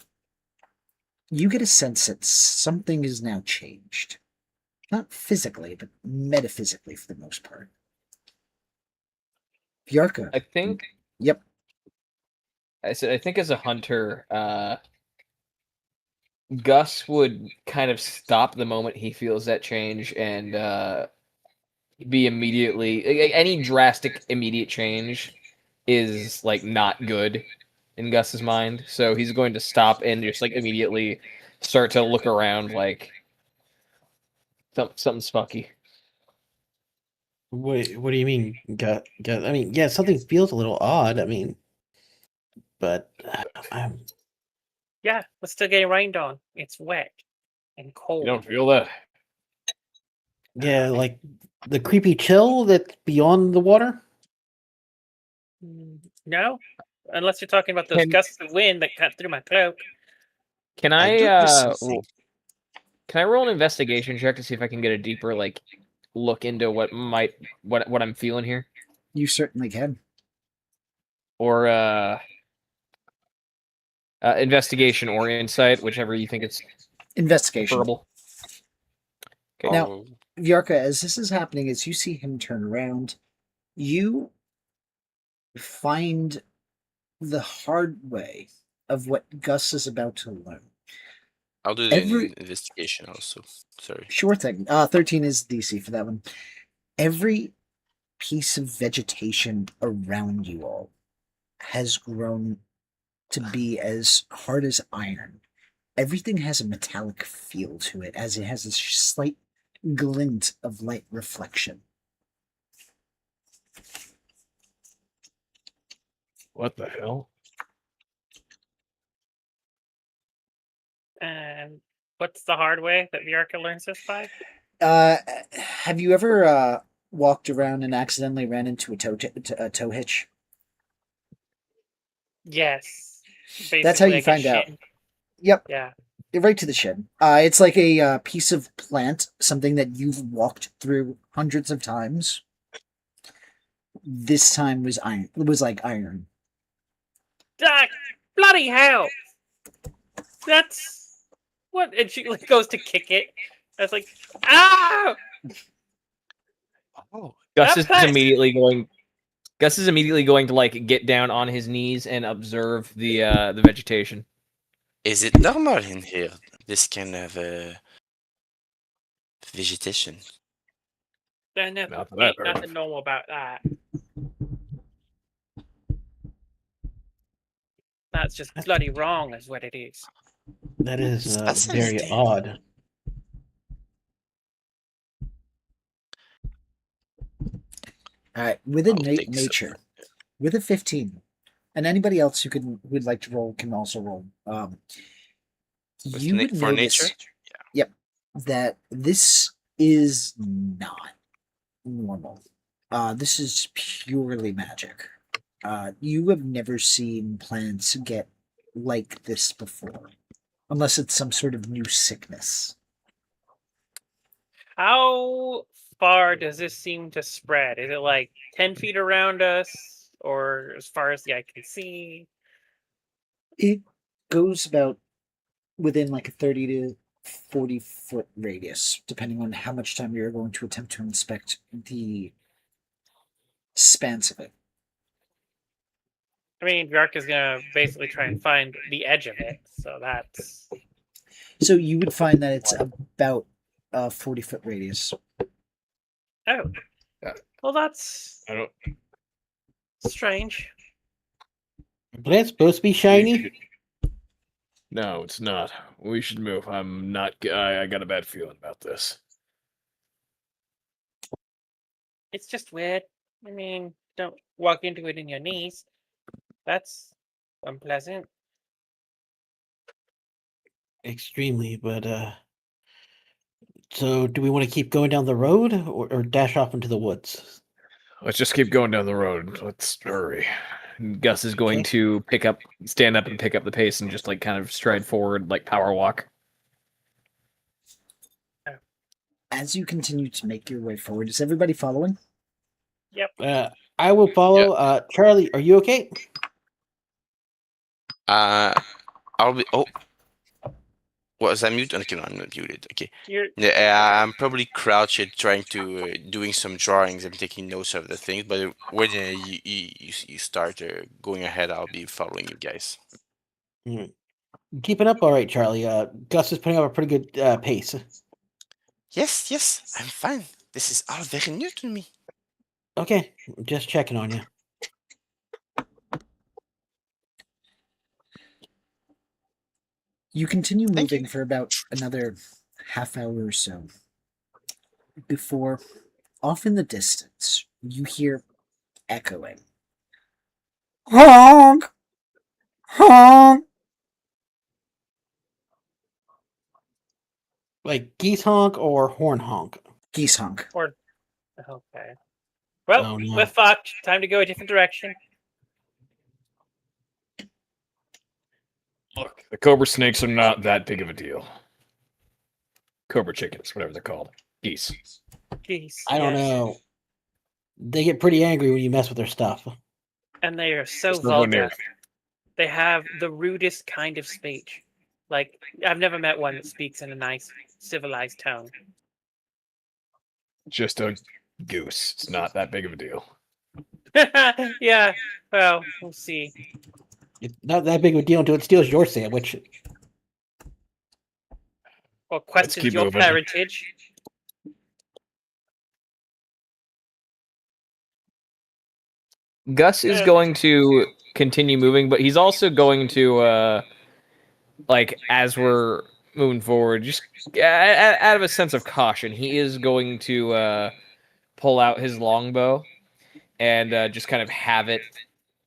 you get a sense that something is now changed. Not physically, but metaphysically for the most part. Bjarka. I think. Yep. I think as a hunter, Gus would kind of stop the moment he feels that change and be immediately any drastic immediate change is like not good in Gus's mind. So he's going to stop and just like immediately start to look around like something's fucky. what do you mean? I mean, yeah, something feels a little odd. I mean, but I'm Yeah, we're still getting rained on. It's wet and cold. You don't feel that? yeah, like the creepy chill that's beyond the water. No? Unless you're talking about those Can- gusts of wind that cut through my cloak. Can I I do the same thing. can I roll an investigation check to see if I can get a deeper like look into what I'm feeling here? You certainly can. Or investigation or insight, whichever you think it's Investigation. preferable. Okay. Now- Oh, Bjarka, as this is happening, as you see him turn around, you find the hard way of what Gus is about to learn. I'll do the Every- investigation also. Sorry. Sure thing. 13 is DC for that one. Every piece of vegetation around you all has grown to be as hard as iron. Everything has a metallic feel to it, as it has a slight glint of light reflection. What the hell? And what's the hard way that Bjarka learns this by? Have you ever walked around and accidentally ran into a tow hitch? Yes. That's how Basically, you like a find out. shin. Yep, Yeah. right to the shin. It's like a piece of plant, something that you've walked through hundreds of times. This time was iron. It was like iron. Ah, bloody hell! That's what. And she like goes to kick it. That's like, ah! Oh, Gus That is pet- immediately going. Gus is immediately going to like get down on his knees and observe the vegetation. is it normal in here? This kind of vegetation. There's Not that I've ain't heard nothing of. normal about that. That's just bloody wrong, is what it is. That is That's very interesting. odd. All right, with a I'll take some. nature, with a 15, and anybody else who would like to roll can also roll. You would for notice, nature? yep, that this is not normal. This is purely magic. You have never seen plants get like this before, unless it's some sort of new sickness. How far does this seem to spread? Is it like 10 feet around us, or as far as the eye can see? It goes about within like a 30 to 40-foot radius, depending on how much time you're going to attempt to inspect the spans of it. I mean, Bjarka's gonna basically try and find the edge of it, so that's. So you would find that it's about a 40-foot radius. Oh. Well, that's I don't. strange. But that's supposed to be shiny. No, it's not. We should move. I'm not. I got a bad feeling about this. It's just weird. I mean, don't walk into it in your knees. That's unpleasant. Extremely, but so do we want to keep going down the road or dash off into the woods? Let's just keep going down the road. Let's hurry. Gus is going to stand up and pick up the pace and just like kind of stride forward, like power walk. As you continue to make your way forward, is everybody following? Yep. I will follow. Charlie, are you okay? I'll be. Oh, was I muted? Okay, no, I'm not muted. Okay. You're Yeah, I'm probably crouched, trying to doing some drawings and taking notes of the things. But when you start going ahead, I'll be following you guys. Keeping up all right, Charlie. Gus is putting up a pretty good pace. Yes, I'm fine. This is all very new to me. Okay, just checking on you. You continue Thank you. moving for about another half hour or so before, off in the distance, you hear echoing. Honk! Honk! Like geese honk or horn honk? Geese honk. or okay. Well, Oh, no. we're fucked. Time to go a different direction. Look, the cobra snakes are not that big of a deal. Cobra chickens, whatever they're called. Geese. Jeez. I don't yes. know. They get pretty angry when you mess with their stuff. And they are so Just don't go near vulgar. They have the rudest kind of speech. Like, I've never met one that speaks in a nice, civilized tone. Just a goose. It's not that big of a deal. Yeah, well, we'll see. It's not that big of a deal until it steals your sandwich. Or questions keep your moving. parentage. Gus is going to continue moving, but he's also going to, like, as we're moving forward, just out of a sense of caution, he is going to pull out his longbow and just kind of have it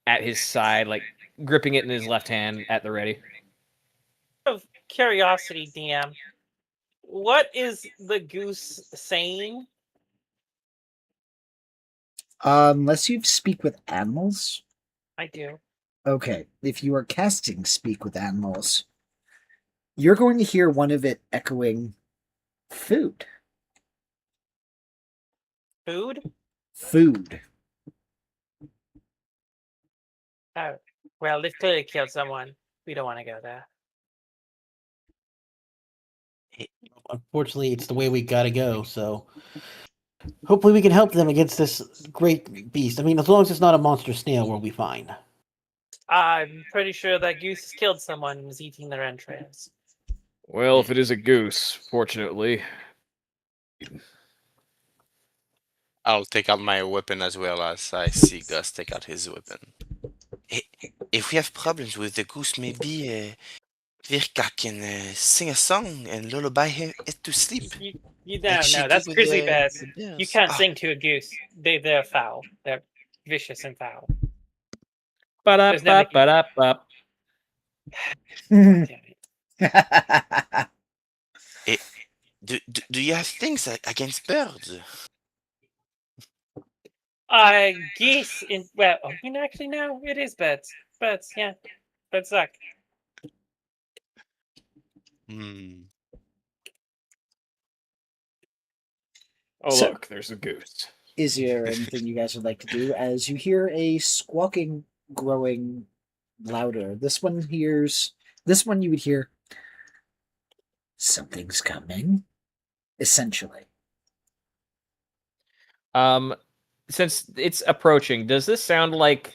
at his side, like gripping it in his left hand at the ready. Of curiosity, DM, what is the goose saying? Unless you speak with animals. I do. Okay, if you are casting Speak with Animals, you're going to hear one of it echoing food. Food? Food. Oh, well, they've clearly killed someone. We don't want to go there. Unfortunately, it's the way we gotta go. So hopefully we can help them against this great beast. I mean, as long as it's not a monster snail, we'll be fine. I'm pretty sure that goose has killed someone and is eating their entrails. Well, if it is a goose, fortunately. I'll take out my weapon as well as I see Gus take out his weapon. If we have problems with the goose, maybe Virka can sing a song and lullaby it to sleep. You Like no, she no, did that's with grizzly the bears. bears. You can't Ah, sing to a goose. They're foul. They're vicious and foul. Ba There's no ba making- ba ba. God damn it. do you have things against birds? Geese in well, I mean, actually, no, it is birds. Birds, yeah, birds suck. Hmm. Oh, So- look, there's a goose. Is there anything you guys would like to do as you hear a squawking growing louder? This one you would hear something's coming, essentially. Since it's approaching, does this sound like?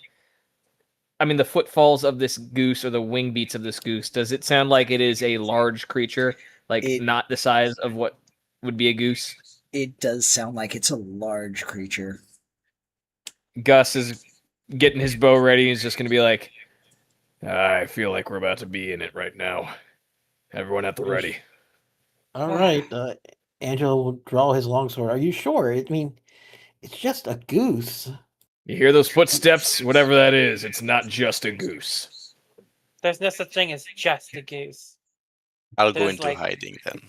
I mean, the footfalls of this goose or the wing beats of this goose. Does it sound like it is a large creature, like not the size of what would be a goose? It does sound like it's a large creature. Gus is getting his bow ready. He's just going to be like, I feel like we're about to be in it right now. Everyone at the ready. All right. Angelo will draw his longsword. Are you sure? I mean, it's just a goose. You hear those footsteps? Whatever that is, it's not just a goose. There's no such thing as just a goose. I'll go There's into like- hiding then.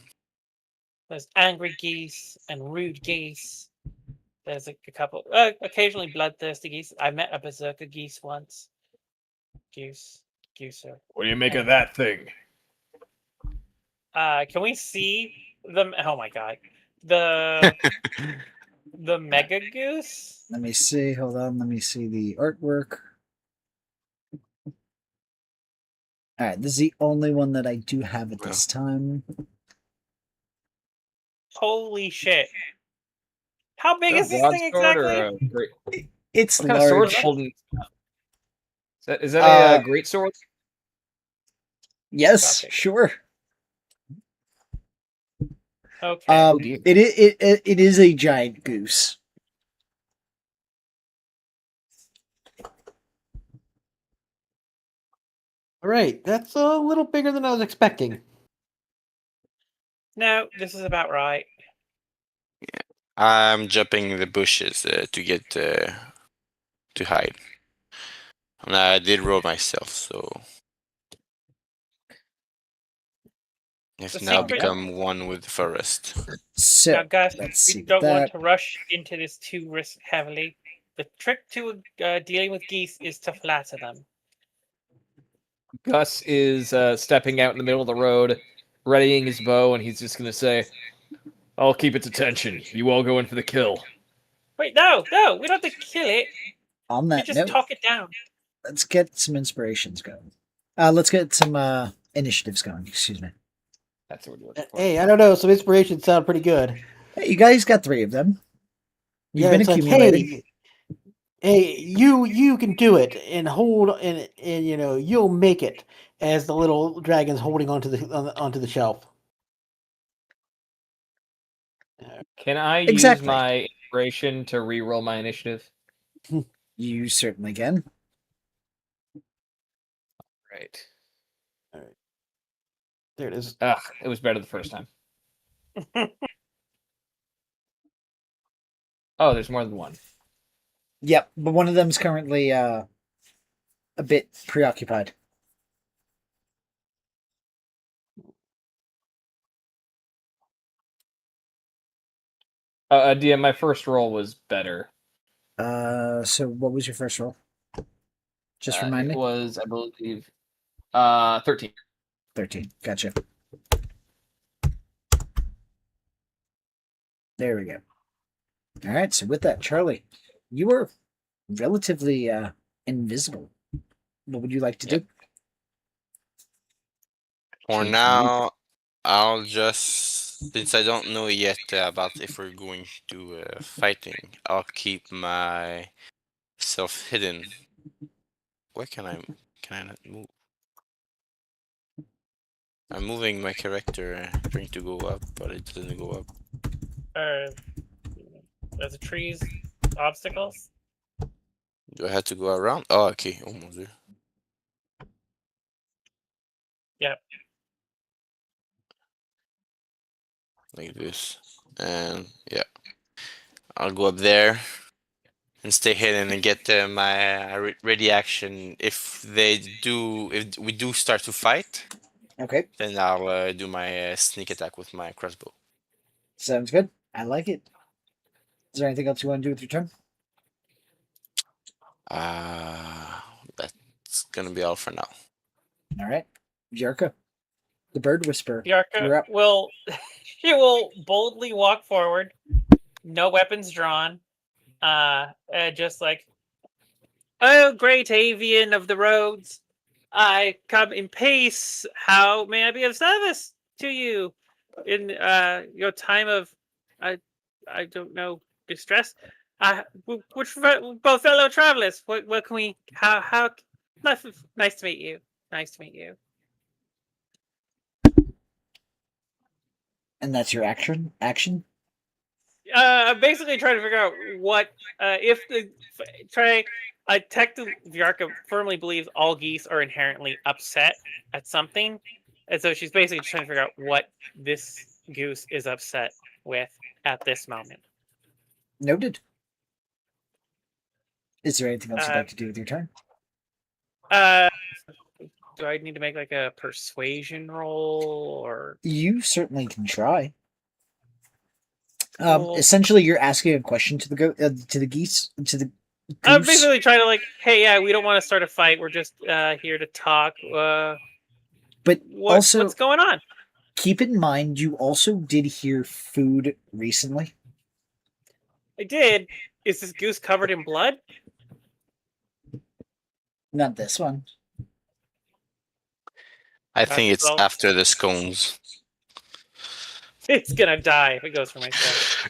There's angry geese and rude geese. There's a couple, occasionally bloodthirsty geese. I met a berserker geese once. Gooser. What do you make of that thing? Can we see them? Oh my god, the mega goose. Let me see. Hold on. Let me see the artwork. All right, this is the only one that I do have at this time. Holy shit! How big is is that a this thing broadsword or exactly? a great? It's What kind of sword is large. holding? Is that a Uh, great sword? Yes, Topic. sure. Okay. Oh, dear. It is a giant goose. All right. That's a little bigger than I was expecting. No, this is about right. I'm jumping in the bushes to get to hide. And I did roll myself, so I've The now secret- become one with the forest. So Now, guys, let's see we what don't want that. to rush into this too risk heavily. The trick to dealing with geese is to flatter them. Gus is stepping out in the middle of the road, readying his bow, and he's just going to say, I'll keep its attention. You all go in for the kill. Wait, no, we don't have to kill it. On We that just note, talk it down. let's get some inspirations going. Let's get some initiatives going. Excuse me. "That's what we're looking for." Hey, I don't know. Some inspirations sound pretty good. Hey, you guys got 3 of them. You've been it's like, accumulating. hey, you can do it, and hold, and you'll make it. As the little dragon's holding onto the shelf. Can I Exactly. use my inspiration to re-roll my initiative? You certainly can. Right. There it is. It was better the first time. Oh, there's more than one. Yep, but one of them's currently a bit preoccupied. DM, my first roll was better. So what was your first roll? Just remind me. It was, I believe, 13. 13. Gotcha. There we go. All right. So with that, Charlie, you were relatively invisible. What would you like to do? For Change the now, I'll just, since I don't know yet about if we're going to fighting, I'll keep my self hidden. Where can I not move? I'm moving my character, trying to go up, but it doesn't go up. Are the trees obstacles? Do I have to go around? Oh, okay, almost there. Yep. Like this, and yeah, I'll go up there and stay hidden and get my ready action. If we do start to fight, Okay. then I'll do my sneak attack with my crossbow. Sounds good. I like it. Is there anything else you want to do with your turn? That's gonna be all for now. All right. Yarka, the bird whisperer. You're Yarka up. will she will boldly walk forward, no weapons drawn, just like, oh, great avian of the roads, I come in peace. How may I be of service to you in your time of I don't know, distress? Which both fellow travelers. What can we? How? Nice to meet you. Nice to meet you. And that's your action? Action? I'm basically trying to figure out what if the Vyarka firmly believes all geese are inherently upset at something, and so she's basically just trying to figure out what this goose is upset with at this moment. Noted. Is there anything else you'd like to do with your turn? Do I need to make like a persuasion roll or? You certainly can try. Cool. Essentially, you're asking a question to the geese, to the goose. I'm basically trying to like, hey, yeah, we don't want to start a fight. We're just here to talk. But also, what's going on? Keep in mind, you also did hear food recently. I did. Is this goose covered in blood? Not this one. I think it's after the scones. It's gonna die if it goes for myself.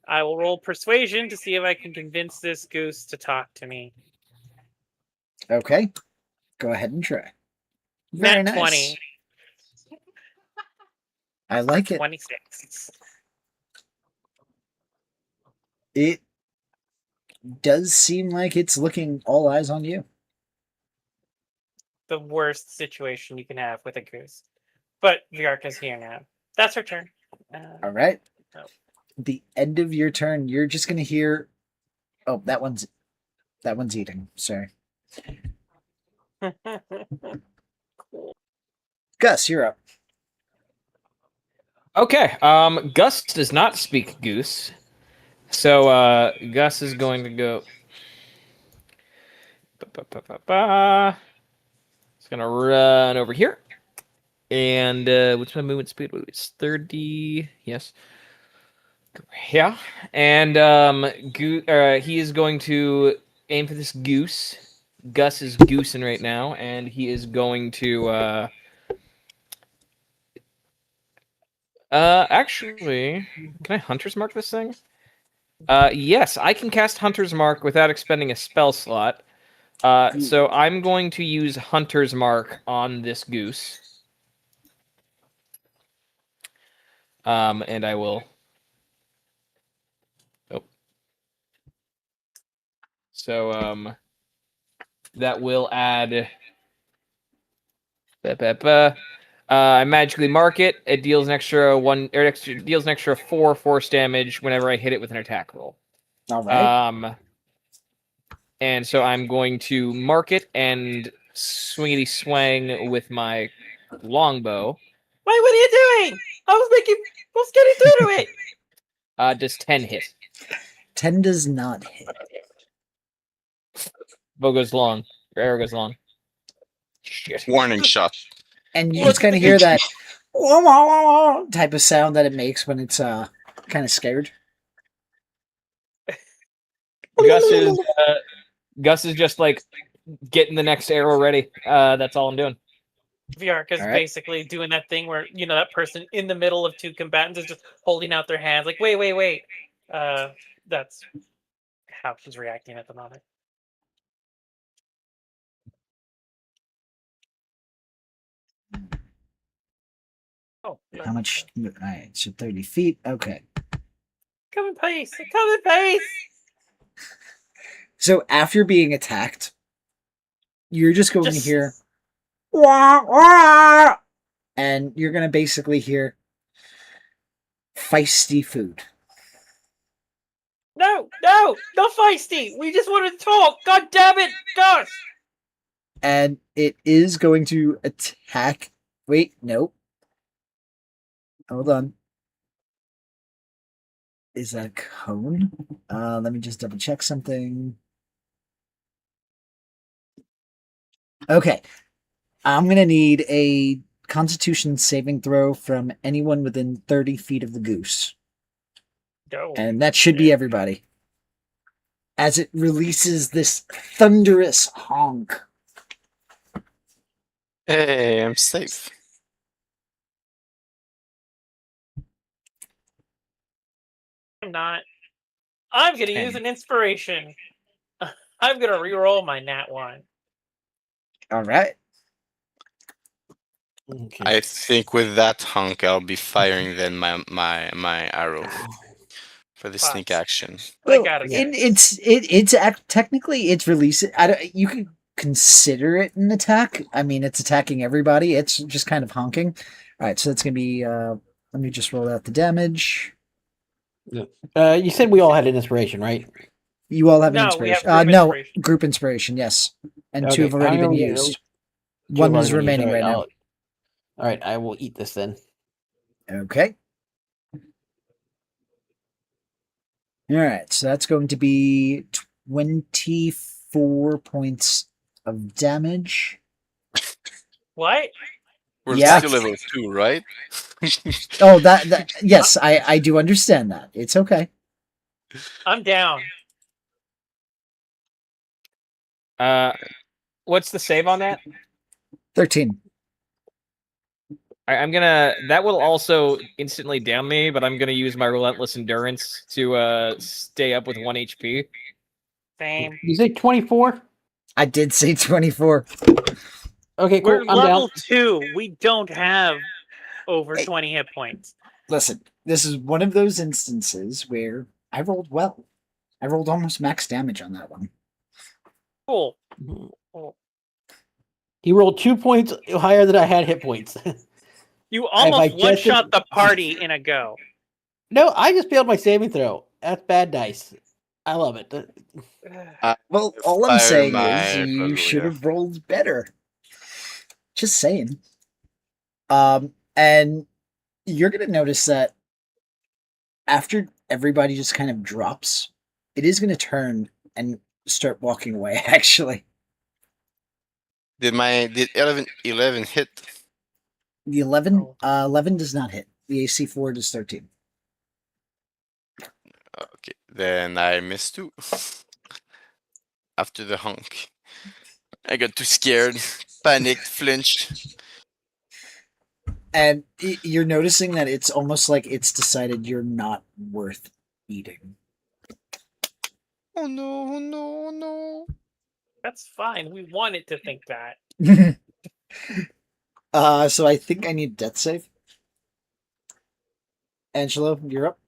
I will roll persuasion to see if I can convince this goose to talk to me. Okay. Go ahead and try. Very Nat nice. 20. I like it. 26. It does seem like it's looking all eyes on you. The worst situation you can have with a goose. But Vyarka's here now. That's her turn. All right. Oh. The end of your turn, you're just gonna hear. Oh, that one's eating. Sorry. Cool. Gus, you're up. Okay. Gus does not speak goose, so Gus is going to go. It's gonna run over here. And what's my movement speed? It's 30. Yes. Yeah. And he is going to aim for this goose. Gus is goosing right now, and he is going to actually, can I Hunter's Mark this thing? Yes, I can cast Hunter's Mark without expending a spell slot. So I'm going to use Hunter's Mark on this goose. And I will. Oh. So that will add. I magically mark it. It deals an extra deals an extra 4 force damage whenever I hit it with an attack roll. All right. and so I'm going to mark it and swingity swang with my longbow. Wait, what are you doing? I was getting through to it. Does 10 hit? 10 does not hit. Bow goes long. Your arrow goes long. Shit. Warning shot. And you Look just kind of at the hear that wah, wah, wah, wah type of sound that it makes when it's kind of scared. Gus is just like getting the next arrow ready. That's all I'm doing. Viarka's All right. basically doing that thing where, that person in the middle of two combatants is just holding out their hands like, wait. That's how she's reacting at the moment. Oh, How much? All right, so 30 feet. Okay. Come in pace. Come in pace. So after being attacked, you're just going to Just- hear wah, wah, and you're going to basically hear feisty food. No, not feisty. We just want to talk. God damn it, Gus. And it is going to attack. Wait, no. Hold on. Is that a cone? Let me just double check something. Okay. I'm going to need a Constitution saving throw from anyone within 30 feet of the goose. Go. And that should be everybody. As it releases this thunderous honk. Hey, I'm safe. I'm not. I'm gonna 10. use an inspiration. I'm gonna reroll my nat 1. All right. Okay. I think with that hunk, I'll be firing then my arrow for the sneak Fuck. action. I gotta Technically it's released. You could consider it an attack. I mean, it's attacking everybody. It's just kind of honking. All right, so that's gonna be. Let me just roll out the damage. You said we all had an inspiration, right? You all have an No, we have inspiration. group No, inspiration. group inspiration. Yes, and Okay, 2 have already I'm been gonna get used. Two One have is already been used. remaining right now. All right, I will eat this then. Okay. All right, so that's going to be 24 points of damage. What? We're Yeah. still level 2, right? Oh, that yes, I do understand that. It's okay. I'm down. What's the save on that? 13. I'm gonna. That will also instantly down me, but I'm gonna use my relentless endurance to stay up with 1 HP. Same. You say 24? I did say 24. Okay, cool. We're I'm level down. 2. We don't have over Hey. 20 hit points. Listen, this is one of those instances where I rolled well. I rolled almost max damage on that one. Cool. He rolled 2 points higher than I had hit points. You almost I one-shot the party in a go. No, I just failed my saving throw. That's bad dice. I love it. Well, all I'm Fire saying my is you puzzle, should yeah. have rolled better. Just saying. And you're gonna notice that after everybody just kind of drops, it is gonna turn and start walking away, actually. Did 11 hit? The 11 does not hit. The AC 4 does 13. Okay, then I missed 2. After the honk. I got too scared, panicked, flinched. And you're noticing that it's almost like it's decided you're not worth eating. Oh no, oh no, oh no. That's fine. We want it to think that. So I think I need death save. Angelo, you're up.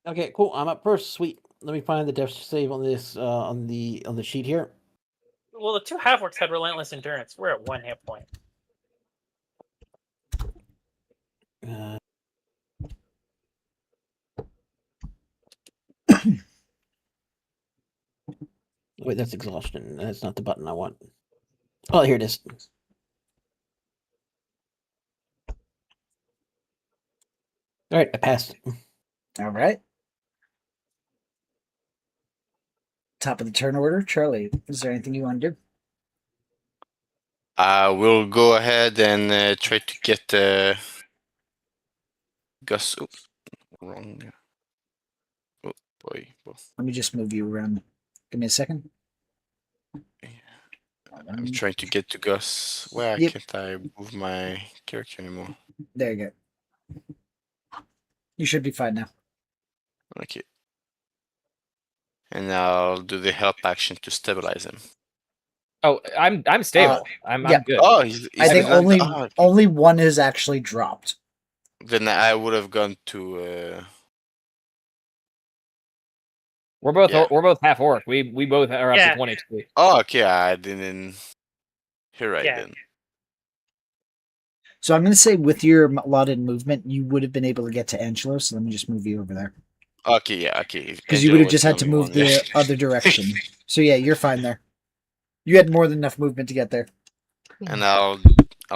Okay, cool. I'm up first. Sweet. Let me find the death save on this on the sheet here. Well, the 2 half-orcs had relentless endurance. We're at 1 hit point. Wait, that's exhaustion. That's not the button I want. Oh, here it is. All right, I passed. All right. Top of the turn order, Charlie. Is there anything you want to do? We'll go ahead and try to get Gus. Oh, wrong. Oh boy. Let me just move you around. Give me a second. I'm trying to get to Gus. Why Yep. can't I move my character anymore? There you go. You should be fine now. Okay. And I'll do the help action to stabilize him. Oh, I'm stable. I'm yeah. good. Oh, he's I think not- only oh, okay. only one is actually dropped. Then I would have gone to. We're both Yeah. we're both half orc. We both are up Yeah. to 20 HP. Oh, okay. I didn't hear right Yeah. then. So I'm going to say with your allotted movement, you would have been able to get to Angelo. So let me just move you over there. Okay, yeah, okay. Because you would have just had to move the other direction. So yeah, you're fine there. You had more than enough movement to get there. And I'll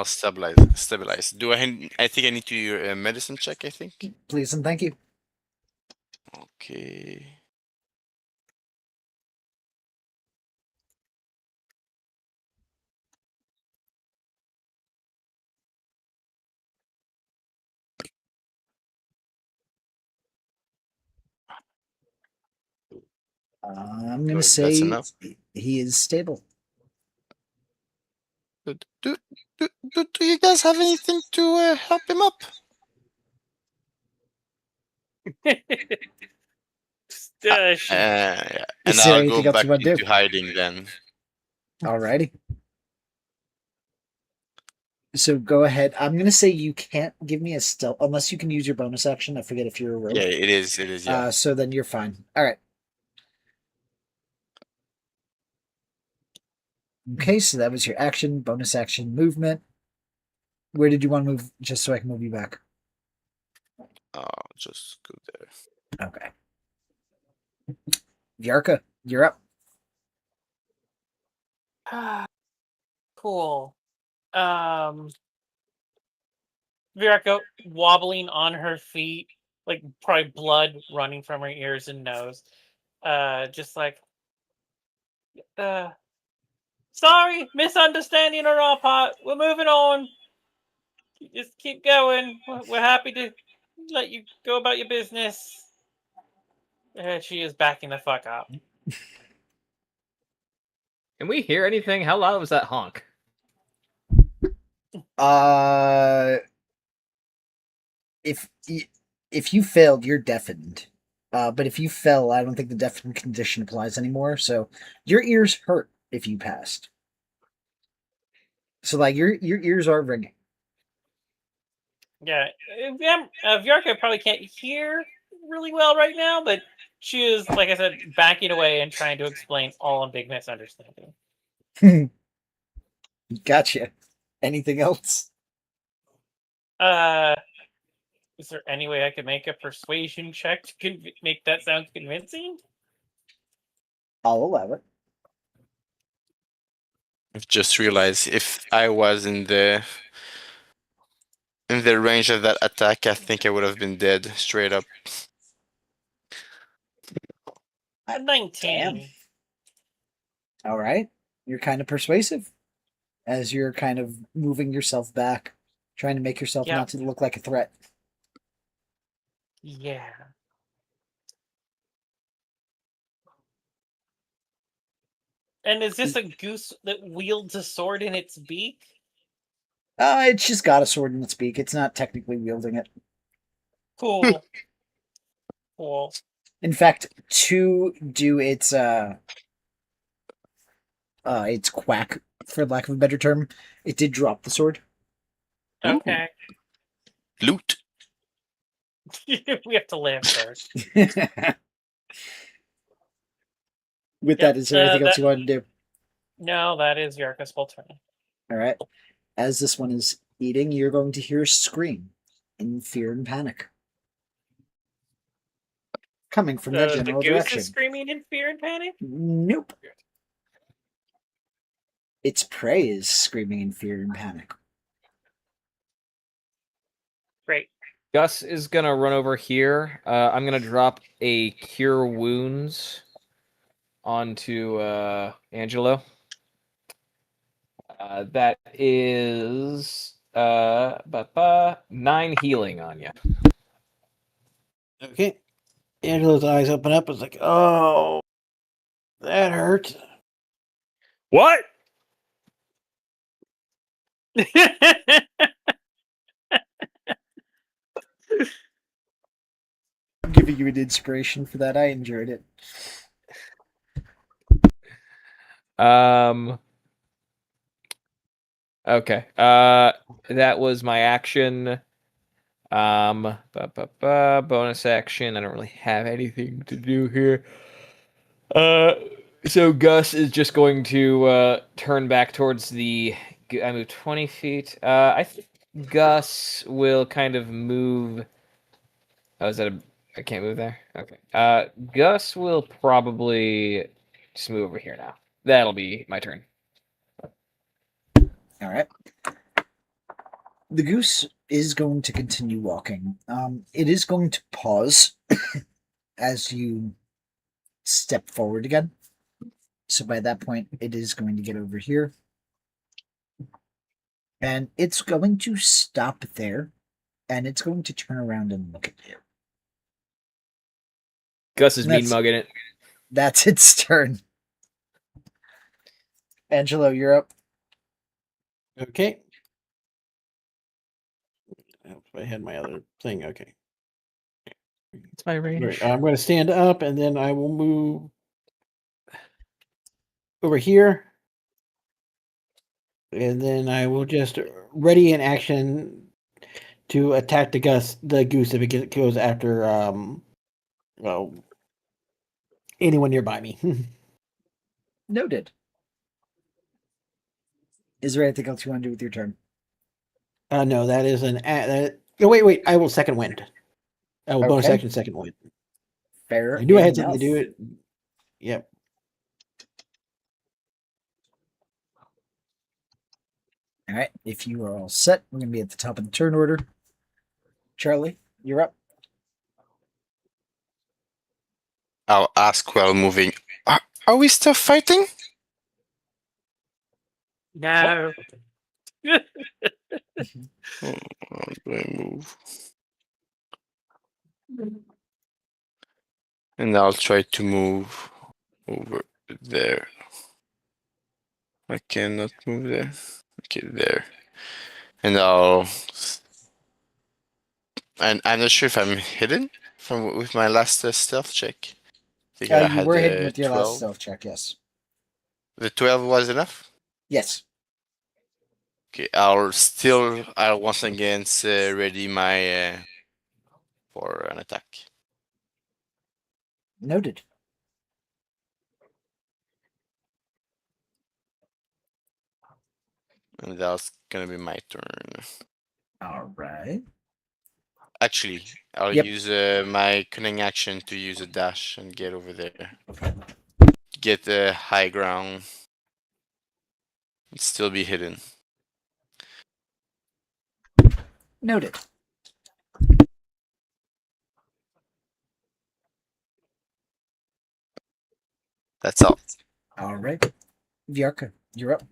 stabilize. Do I think I need to do a medicine check, I think. Please and thank you. Okay. I'm going to That's say enough. he is stable. Do you guys have anything to help him up? Yeah. And Is there I'll anything go else back you want to do? into hiding then. Alrighty. So go ahead. I'm going to say you can't give me a stealth unless you can use your bonus action. I forget if you're a rogue. Yeah, it is. Yeah. So then you're fine. All right. Okay, so that was your action, bonus action, movement. Where did you want to move? Just so I can move you back. I'll just go there. Okay. Yarka, you're up. Cool. Virako wobbling on her feet, like probably blood running from her ears and nose. Just like, sorry, misunderstanding on our part. We're moving on. Just keep going. We're happy to let you go about your business. She is backing the fuck up. Can we hear anything? How loud was that honk? If you failed, you're deafened. But if you fell, I don't think the deafened condition applies anymore. So your ears hurt if you passed. So like your ears are ringing. Yeah, Vyarka probably can't hear really well right now, but she is, like I said, backing away and trying to explain all in big misunderstanding. Gotcha. Anything else? Is there any way I could make a persuasion check to make that sound convincing? I'll allow it. I've just realized if I was in the range of that attack, I think I would have been dead straight up. 19. Damn. All right. You're kind of persuasive as you're kind of moving yourself back, trying to make yourself not to look like a threat. Yeah. And is this a goose that wields a sword in its beak? It's just got a sword in its beak. It's not technically wielding it. Cool. Cool. In fact, to do its quack, for lack of a better term, it did drop the sword. Okay. Loot. We have to live first. With that, is there anything else you want to do? No, that is Yarka's full turn. All right. As this one is eating, you're going to hear a scream in fear and panic. Coming from that general the goose direction. is screaming in fear and panic? Nope. its prey is screaming in fear and panic. Great. Gus is gonna run over here. I'm gonna drop a cure wounds onto Angelo. That is 9 healing on you. Okay. Angelo's eyes open up. It's like, oh, that hurt. What? I'm giving you an inspiration for that. I enjoyed it. Okay. That was my action. Bonus action. I don't really have anything to do here. So Gus is just going to turn back towards the. I moved 20 feet. I think Gus will kind of move. Oh, is that a? I can't move there. Okay. Gus will probably just move over here now. That'll be my turn. All right. The goose is going to continue walking. It is going to pause as you step forward again. So by that point, it is going to get over here. And it's going to stop there. And it's going to turn around and look at you. Gus is mean That's- mugging it. That's its turn. Angelo, you're up. Okay. I had my other thing. Okay. It's my range. Right, I'm going to stand up and then I will move over here. And then I will just ready in action to attack the goose if it goes after well, anyone nearby me. Noted. Is there anything else you want to do with your turn? No, that is an. Oh, wait. I will second wind. I will bonus Okay. action second wind. Fair. I knew I had enough. something to do it. Yep. All right. If you are all set, we're going to be at the top of the turn order. Charlie, you're up. I'll ask while moving. Are we still fighting? No. I'm going to move. And I'll try to move over there. I cannot move there. Okay, there. And And I'm not sure if I'm hidden with my last stealth check. I think I You had were hidden with your 12. last stealth check, yes. The 12 was enough? Yes. Okay, I'll once again ready my for an attack. Noted. And that's gonna be my turn. All right. Actually, I'll Yep. use my cunning action to use a dash and get over there. Get the high ground. And still be hidden. Noted. That's all. All right. Vyarka, you're up.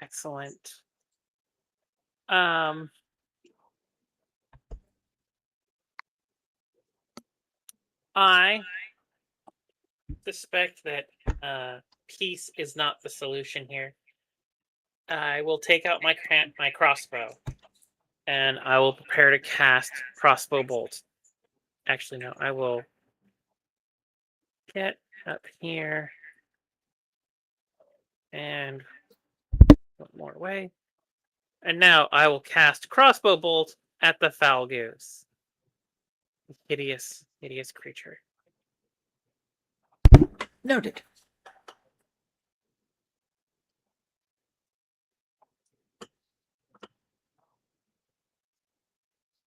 Excellent. I suspect that peace is not the solution here. I will take out my crossbow, and I will prepare to cast crossbow bolt. Actually, no, I will get up here and one more away. And now I will cast crossbow bolt at the foul goose. Hideous creature. Noted.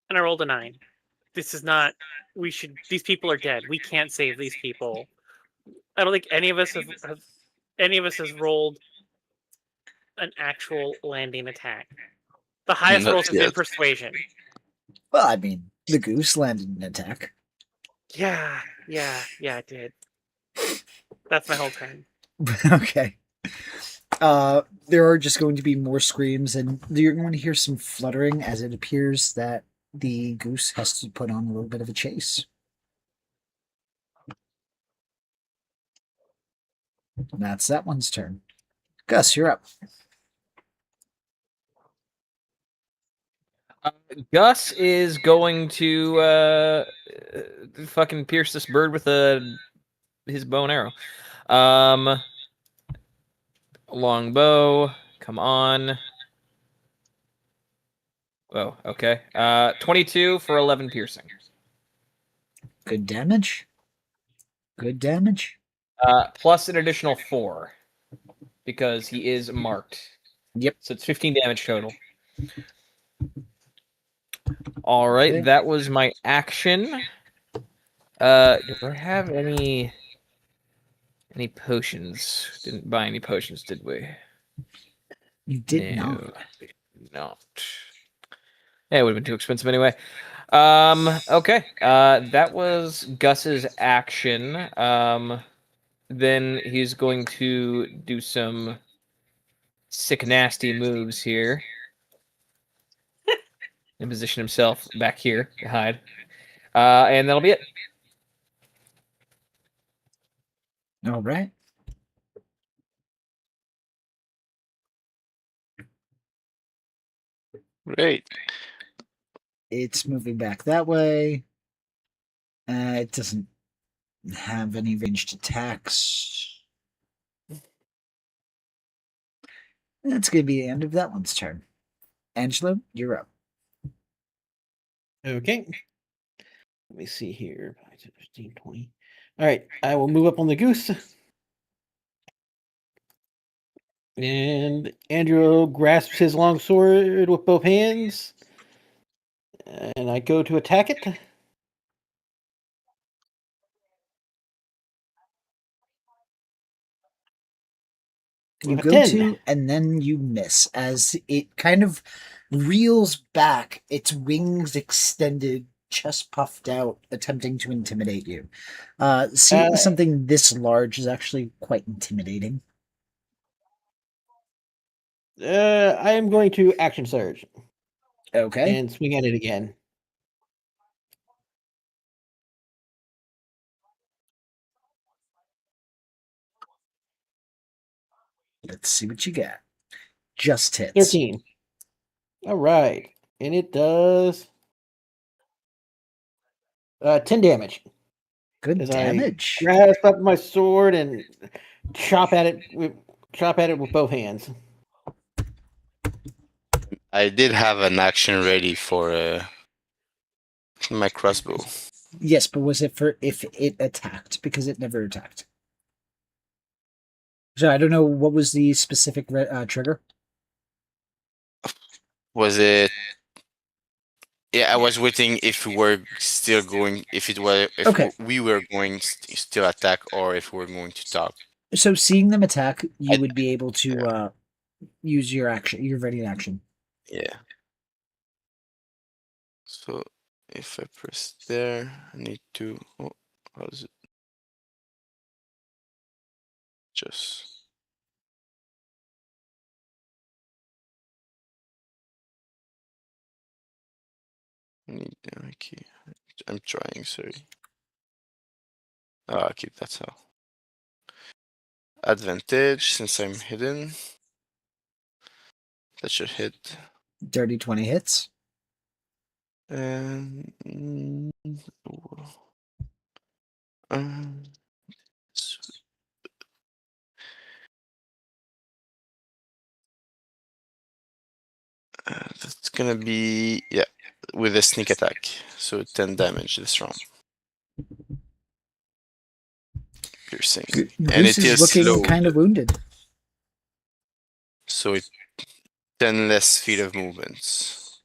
And I rolled a 9. This is not. These people are dead. We can't save these people. I don't think any of us have any of us has rolled an actual landing attack. The highest Not rolls have been yet. persuasion. Well, I mean, the goose landed an attack. Yeah, it did. That's my whole turn. Okay. There are just going to be more screams, and you're going to hear some fluttering as it appears that the goose has to put on a little bit of a chase. That's that one's turn. Gus, you're up. Gus is going to fucking pierce this bird with his bow and arrow. Long bow. Come on. Oh, okay. 22 for 11 piercing. Good damage. Good damage. Plus an additional 4 because he is marked. Yep. So it's 15 damage total. All right, Okay. that was my action. Do I have any potions? Didn't buy any potions, did we? You did No, not. not. Yeah, it would have been too expensive anyway. Okay. That was Gus's action. Then he's going to do some sick, nasty moves here. And position himself back here to hide. And that'll be it. All right. Great. It's moving back that way. It doesn't have any ranged attacks. That's going to be the end of that one's turn. Angelo, you're up. Okay. Let me see here. 15, 20. All right. I will move up on the goose. And Andrew grasps his long sword with both hands. And I go to attack it. You With a go 10. to, and then you miss as it kind of reels back, its wings extended, chest puffed out, attempting to intimidate you. Seeing something this large is actually quite intimidating. I am going to action surge Okay. and swing at it again. Let's see what you got. Just hits. 13. All right. And it does 10 damage. Good As damage. I grasp up my sword and chop at it with both hands. I did have an action ready for my crossbow. Yes, but was it for if it attacked? Because it never attacked. So I don't know what was the specific trigger. Was it? Yeah, I was waiting if we were still going. If it were, if Okay. we were going still attack, or if we're going to talk. So seeing them attack, you I- would be able to use your action, your ready action. Yeah. So if I press there, I need to. Oh, how does it? Just. Okay. I'm trying. Sorry. Ah, okay, that's how. Advantage since I'm hidden. That should hit. Dirty 20 hits. And that's gonna be with a sneak attack, so 10 damage this round. Piercing, and Goose it is looking slow, kind of wounded. so it 10 less feet of movements.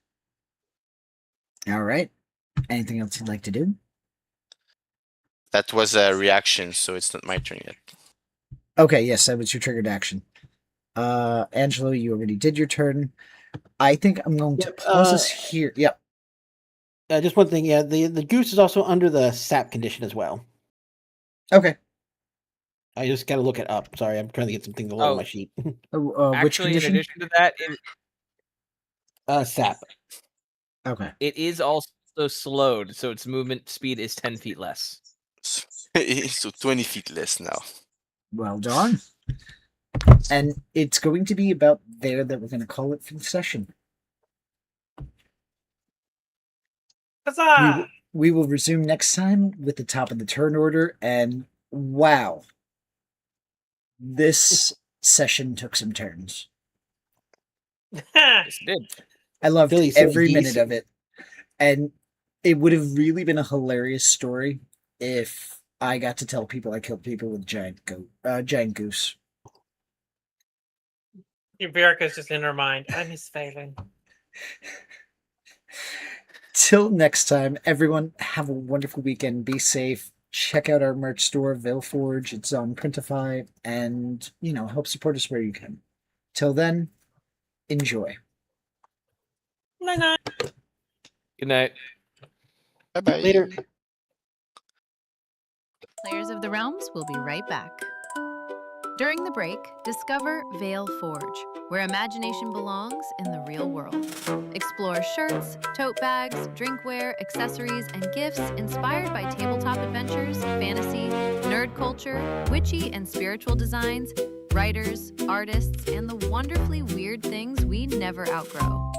All right. Anything else you'd like to do? That was a reaction, so it's not my turn yet. Okay, yes, that was your triggered action. Angelo, you already did your turn. I think I'm going to Yep, pause this here. Yep. Just one thing, yeah, the goose is also under the sap condition as well. Okay. I just got to look it up. Sorry, I'm trying to get some things along Oh. my sheet. Which Actually, in condition? addition to that, Sap. Okay. it is also slowed, so its movement speed is 10 feet less. So 20 feet less now. Well done. And it's going to be about there that we're going to call it for the session. Huzzah! We will resume next time with the top of the turn order. And wow, this session took some turns. Yes, it did. I loved Philly said every geese. minute of it. And it would have really been a hilarious story if I got to tell people I killed people with giant goose. Verica's just in her mind. I miss Phelan. Till next time, everyone, have a wonderful weekend. Be safe. Check out our merch store, Veilforge. It's on Printify. And, help support us where you can. Till then, enjoy. Night-night. Good night. Bye-bye. Later. Players of the Realms will be right back. During the break, discover Veil Forge, where imagination belongs in the real world. Explore shirts, tote bags, drinkware, accessories, and gifts inspired by tabletop adventures, fantasy, nerd culture, witchy and spiritual designs, writers, artists, and the wonderfully weird things we never outgrow.